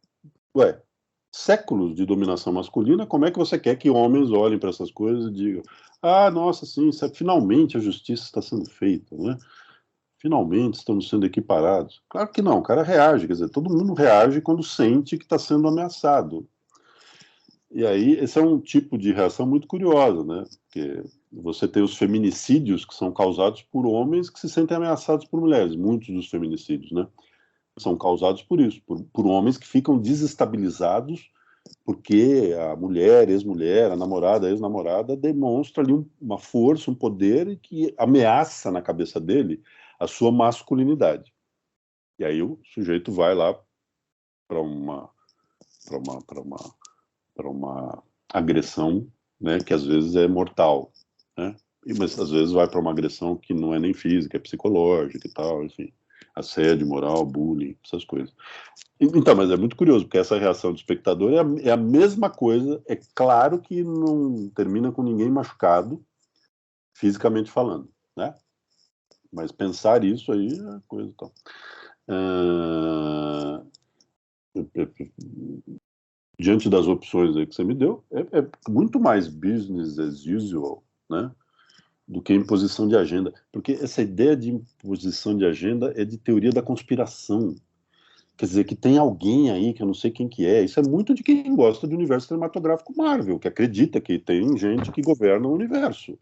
Ué, séculos de dominação masculina, como é que você quer que homens olhem para essas coisas e digam: ah, nossa, sim, finalmente a justiça está sendo feita, né? Finalmente estamos sendo equiparados. Claro que não, o cara reage, quer dizer, todo mundo reage quando sente que está sendo ameaçado. E aí, esse é um tipo de reação muito curiosa, né? Porque você tem os feminicídios que são causados por homens que se sentem ameaçados por mulheres, muitos dos feminicídios, né? São causados por isso, por homens que ficam desestabilizados porque a mulher, ex-mulher, a namorada, ex-namorada, demonstra ali uma força, um poder que ameaça na cabeça dele a sua masculinidade. E aí o sujeito vai lá para uma agressão, né, que às vezes é mortal, né? Mas às vezes vai para uma agressão que não é nem física, é psicológica e tal, enfim, assédio moral, bullying, essas coisas. Então, mas é muito curioso, porque essa reação do espectador é a mesma coisa. É claro que não termina com ninguém machucado, fisicamente falando, né? Mas pensar isso aí é coisa tal. Diante das opções aí que você me deu, é muito mais business as usual, né? Do que imposição de agenda. Porque essa ideia de imposição de agenda é de teoria da conspiração. Quer dizer, que tem alguém aí que eu não sei quem que é. Isso é muito de quem gosta do universo cinematográfico Marvel, que acredita que tem gente que governa o universo,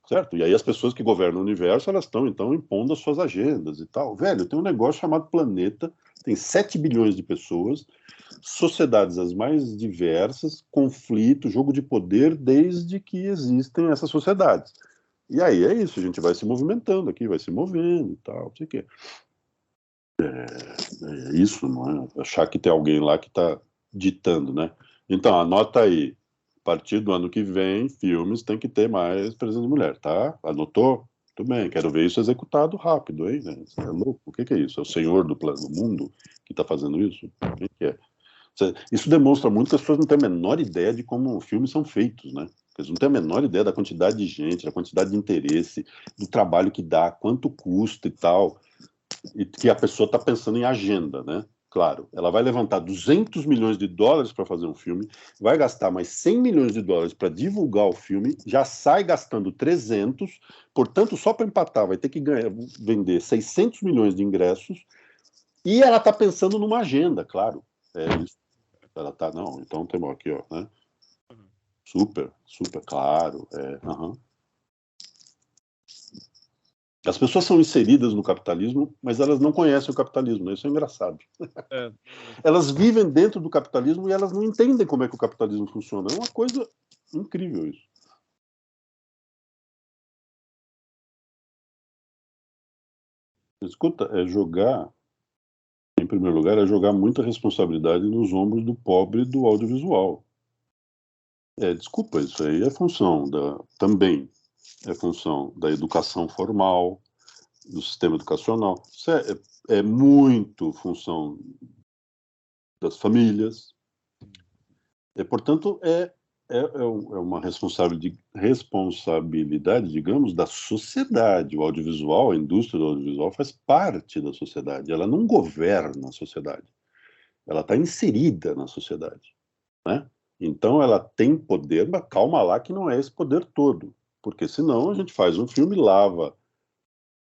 certo? E aí as pessoas que governam o universo, elas estão, então, impondo as suas agendas e tal. Velho, tem um negócio chamado planeta, tem 7 bilhões de pessoas, sociedades as mais diversas, conflito, jogo de poder, desde que existem essas sociedades. E aí é isso, a gente vai se movimentando aqui, vai se movendo e tal, não sei o quê. É isso, não é? Achar que tem alguém lá que está ditando, né? Então, anota aí. A partir do ano que vem, filmes tem que ter mais presença de mulher, tá? Anotou? Muito bem, quero ver isso executado rápido, hein? Você é louco? O que é isso? É o senhor do plano do mundo que está fazendo isso? Quem que é? Isso demonstra muito que as pessoas não têm a menor ideia de como filmes são feitos, né? Eles não têm a menor ideia da quantidade de gente, da quantidade de interesse, do trabalho que dá, quanto custa e tal. E que a pessoa está pensando em agenda, né? Claro, ela vai levantar 200 milhões de dólares para fazer um filme, vai gastar mais 100 milhões de dólares para divulgar o filme, já sai gastando 300, portanto, só para empatar vai ter que vender 600 milhões de ingressos, e ela está pensando numa agenda, claro. É isso. Ela tá, não, então temos aqui, ó, né? Super, super claro. As pessoas são inseridas no capitalismo, mas elas não conhecem o capitalismo, né? Isso é engraçado. Elas vivem dentro do capitalismo e elas não entendem como é que o capitalismo funciona. É uma coisa incrível isso. Escuta, em primeiro lugar, é jogar muita responsabilidade nos ombros do pobre do audiovisual. Desculpa, isso aí também é função da educação formal, do sistema educacional. Isso é muito função das famílias. Portanto, uma responsabilidade, digamos, da sociedade. O audiovisual, a indústria do audiovisual faz parte da sociedade. Ela não governa a sociedade. Ela está inserida na sociedade, né? Então, ela tem poder, mas calma lá que não é esse poder todo. Porque senão a gente faz um filme, lava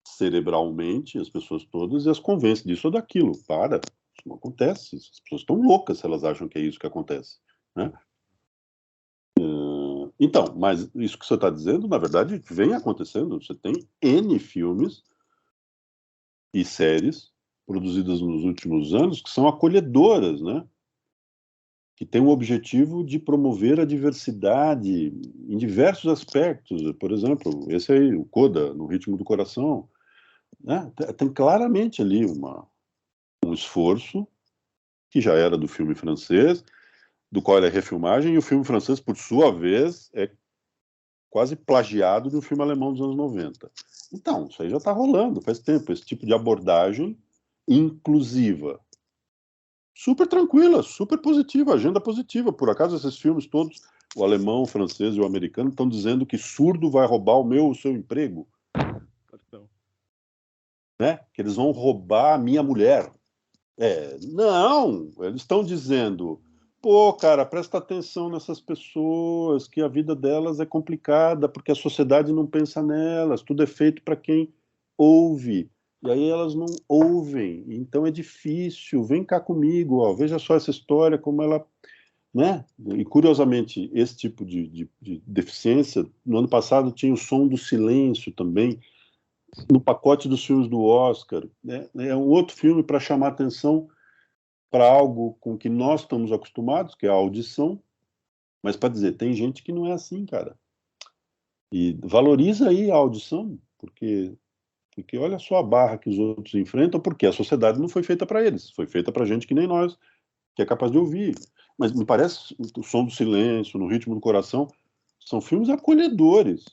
cerebralmente as pessoas todas e as convence disso ou daquilo. Para. Isso não acontece. As pessoas estão loucas se elas acham que é isso que acontece, né? Então, mas isso que você está dizendo, na verdade, vem acontecendo. Você tem N filmes e séries produzidas nos últimos anos que são acolhedoras, né? Que tem o objetivo de promover a diversidade em diversos aspectos. Por exemplo, esse aí, o Coda, No Ritmo do Coração, né? Tem claramente ali um esforço que já era do filme francês, do qual é refilmagem, e o filme francês, por sua vez, é quase plagiado de um filme alemão dos anos 90. Então, isso aí já está rolando faz tempo, esse tipo de abordagem inclusiva. Super tranquila, super positiva, agenda positiva. Por acaso, esses filmes todos, o alemão, o francês e o americano, estão dizendo que surdo vai roubar o seu emprego. Né? Que eles vão roubar a minha mulher. Não, eles estão dizendo, pô, cara, presta atenção nessas pessoas, que a vida delas é complicada, porque a sociedade não pensa nelas, tudo é feito para quem ouve. E aí elas não ouvem, então é difícil. Vem cá comigo, ó, veja só essa história, como ela. Né? E curiosamente, esse tipo de deficiência, no ano passado tinha o Som do Silêncio também, no pacote dos filmes do Oscar. Né? É um outro filme para chamar atenção para algo com que nós estamos acostumados, que é a audição, mas para dizer, tem gente que não é assim, cara. E valoriza aí a audição, porque olha só a barra que os outros enfrentam, porque a sociedade não foi feita para eles, foi feita para gente que nem nós, que é capaz de ouvir. Mas me parece, O Som do Silêncio, No Ritmo do Coração, são filmes acolhedores.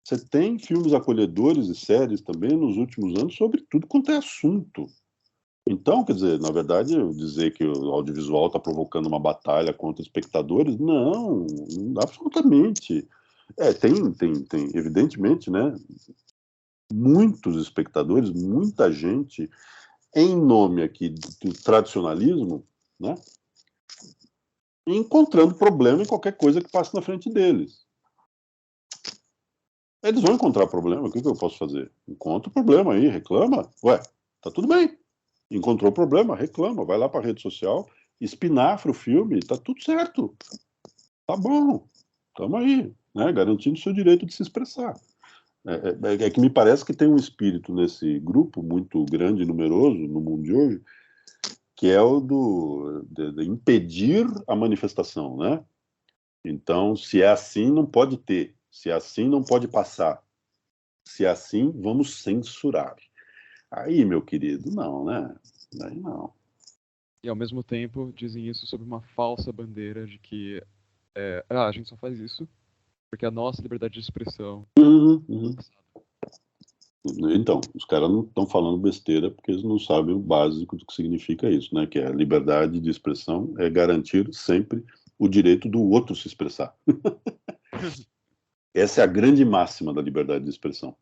Você tem filmes acolhedores e séries também nos últimos anos sobre tudo quanto é assunto. Então, quer dizer, na verdade, eu dizer que o audiovisual está provocando uma batalha contra espectadores, não, absolutamente. Tem, evidentemente, né, muitos espectadores, muita gente, em nome aqui do tradicionalismo, né, encontrando problema em qualquer coisa que passe na frente deles. Eles vão encontrar problema, o que eu posso fazer? Encontra o problema aí, reclama, ué, tá tudo bem. Encontrou problema, reclama, vai lá para a rede social, espinafra o filme, tá tudo certo. Tá bom, estamos aí, né, garantindo o seu direito de se expressar. É que me parece que tem um espírito nesse grupo muito grande e numeroso no mundo de hoje, que é o de impedir a manifestação, né? Então, se é assim, não pode ter. Se é assim, não pode passar. Se é assim, vamos censurar. Aí, meu querido, não, né? Aí não. E ao mesmo tempo dizem isso sob uma falsa bandeira de que a gente só faz isso porque a nossa liberdade de expressão. Uhum. Então, os caras não estão falando besteira porque eles não sabem o básico do que significa isso, né? Que é a liberdade de expressão é garantir sempre o direito do outro se expressar. Essa é a grande máxima da liberdade de expressão.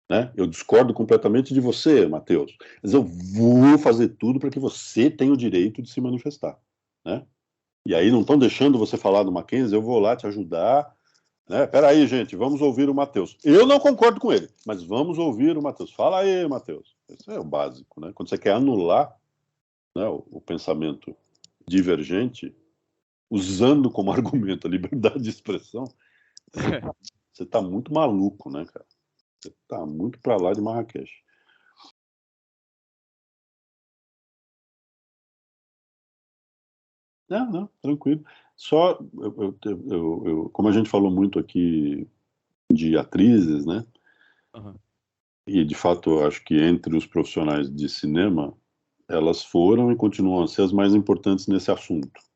Né? Eu discordo completamente de você, Matheus, mas eu vou fazer tudo para que você tenha o direito de se manifestar. Né? E aí não estão deixando você falar do Mackenzie, eu vou lá te ajudar. Né? Peraí, gente, vamos ouvir o Matheus. Eu não concordo com ele, mas vamos ouvir o Matheus. Fala aí, Matheus. Isso é o básico. Né? Quando você quer anular, né, o pensamento divergente, usando como argumento a liberdade de expressão, você está muito maluco, né, cara? Você está muito para lá de Marrakech. Não, tranquilo. Só, como a gente falou muito aqui de atrizes, né? Uhum. E de fato, eu acho que entre os profissionais de cinema, elas foram e continuam a ser as mais importantes nesse assunto.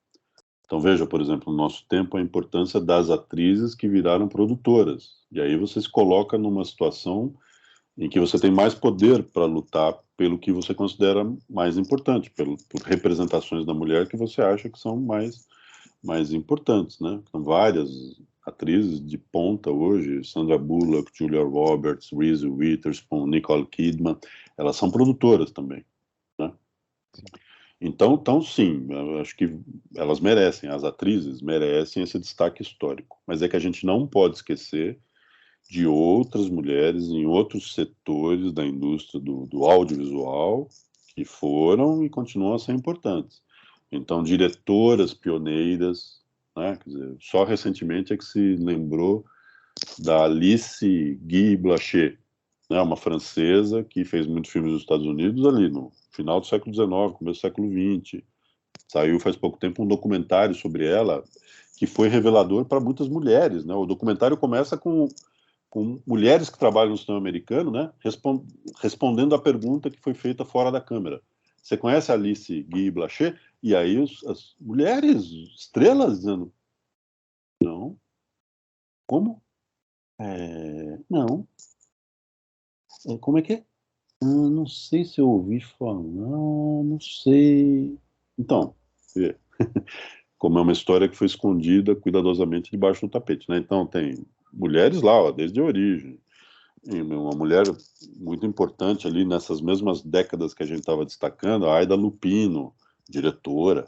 Então veja, por exemplo, no nosso tempo, a importância das atrizes que viraram produtoras. E aí você se coloca numa situação em que você tem mais poder para lutar pelo que você considera mais importante, por representações da mulher que você acha que são mais importantes, né? São várias atrizes de ponta hoje, Sandra Bullock, Julia Roberts, Reese Witherspoon, Nicole Kidman, elas são produtoras também, né? Então, sim, eu acho que elas merecem, as atrizes merecem esse destaque histórico, mas é que a gente não pode esquecer de outras mulheres em outros setores da indústria do audiovisual que foram e continuam a ser importantes. Então, diretoras pioneiras, né? Quer dizer, só recentemente é que se lembrou da Alice Guy Blaché, né? Uma francesa que fez muitos filmes nos Estados Unidos ali no final do século XIX, começo do século XX. Saiu faz pouco tempo um documentário sobre ela que foi revelador para muitas mulheres, né? O documentário começa com mulheres que trabalham no cinema americano, né, respondendo a pergunta que foi feita fora da câmera. Você conhece a Alice Guy Blaché? E aí as mulheres, estrelas, dizendo, não. Como? Não. Como é que é? Não sei se eu ouvi falar, não sei. Então, como é uma história que foi escondida cuidadosamente debaixo do tapete, né? Então tem mulheres lá, ó, desde a origem. E uma mulher muito importante ali nessas mesmas décadas que a gente estava destacando, a Aida Lupino, diretora.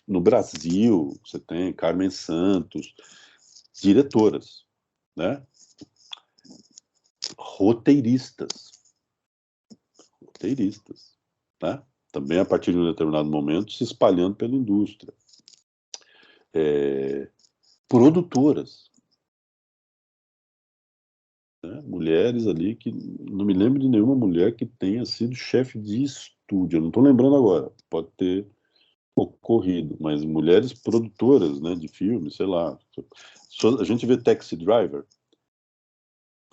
No Brasil, você tem Carmen Santos, diretoras, né? Roteiristas, né? Também a partir de um determinado momento se espalhando pela indústria. Produtoras, né? Mulheres ali que não me lembro de nenhuma mulher que tenha sido chefe de estúdio, eu não estou lembrando agora, pode ter ocorrido, mas mulheres produtoras, né, de filmes, sei lá. A gente vê Taxi Driver,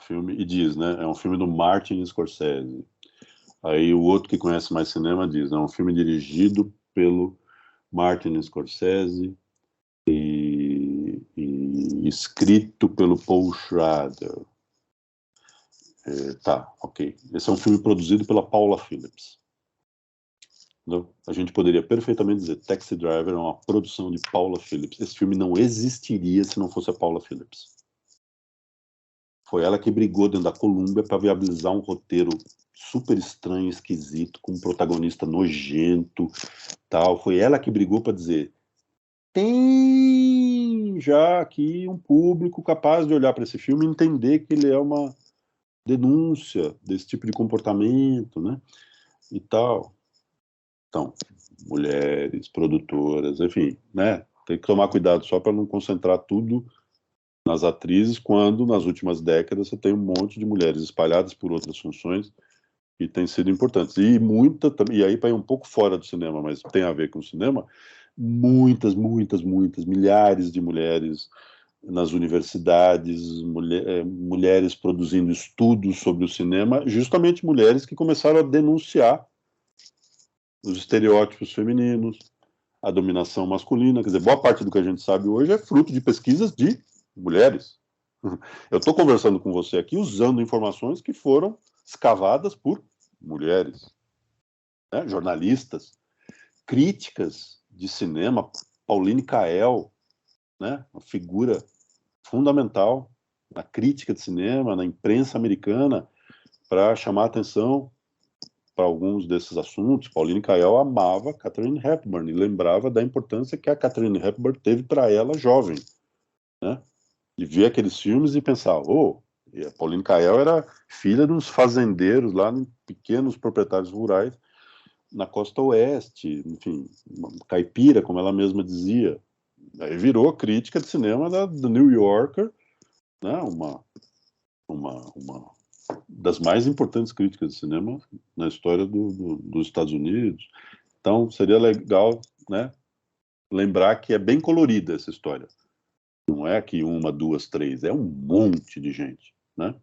filme, e diz, né, é um filme do Martin Scorsese. Aí o outro que conhece mais cinema diz, é um filme dirigido pelo Martin Scorsese e escrito pelo Paul Schrader. Tá, ok. Esse é um filme produzido pela Paula Phillips. Entendeu? A gente poderia perfeitamente dizer Taxi Driver é uma produção de Paula Phillips. Esse filme não existiria se não fosse a Paula Phillips. Foi ela que brigou dentro da Columbia para viabilizar um roteiro super estranho, esquisito, com um protagonista nojento, tal. Foi ela que brigou para dizer: tem já aqui um público capaz de olhar para esse filme e entender que ele é uma denúncia desse tipo de comportamento, né? E tal. Então, mulheres, produtoras, enfim, né? Tem que tomar cuidado só para não concentrar tudo nas atrizes, quando nas últimas décadas você tem um monte de mulheres espalhadas por outras funções que têm sido importantes. E aí para ir um pouco fora do cinema, mas tem a ver com o cinema, muitas, milhares de mulheres nas universidades, mulheres produzindo estudos sobre o cinema, justamente mulheres que começaram a denunciar os estereótipos femininos, a dominação masculina. Quer dizer, boa parte do que a gente sabe hoje é fruto de pesquisas de mulheres. Eu estou conversando com você aqui usando informações que foram escavadas por mulheres, né? Jornalistas, críticas de cinema, Pauline Kael, né? Uma figura fundamental na crítica de cinema, na imprensa americana, para chamar a atenção para alguns desses assuntos. Pauline Kael amava Katharine Hepburn e lembrava da importância que a Katharine Hepburn teve para ela jovem, né? De ver aqueles filmes e pensar, a Pauline Kael era filha de uns fazendeiros lá, pequenos proprietários rurais na costa oeste, enfim, caipira, como ela mesma dizia. Aí virou crítica de cinema do New Yorker, né? Uma das mais importantes críticas de cinema na história dos Estados Unidos. Então, seria legal, né, lembrar que é bem colorida essa história. Não é que uma, duas, três, é um monte de gente, né?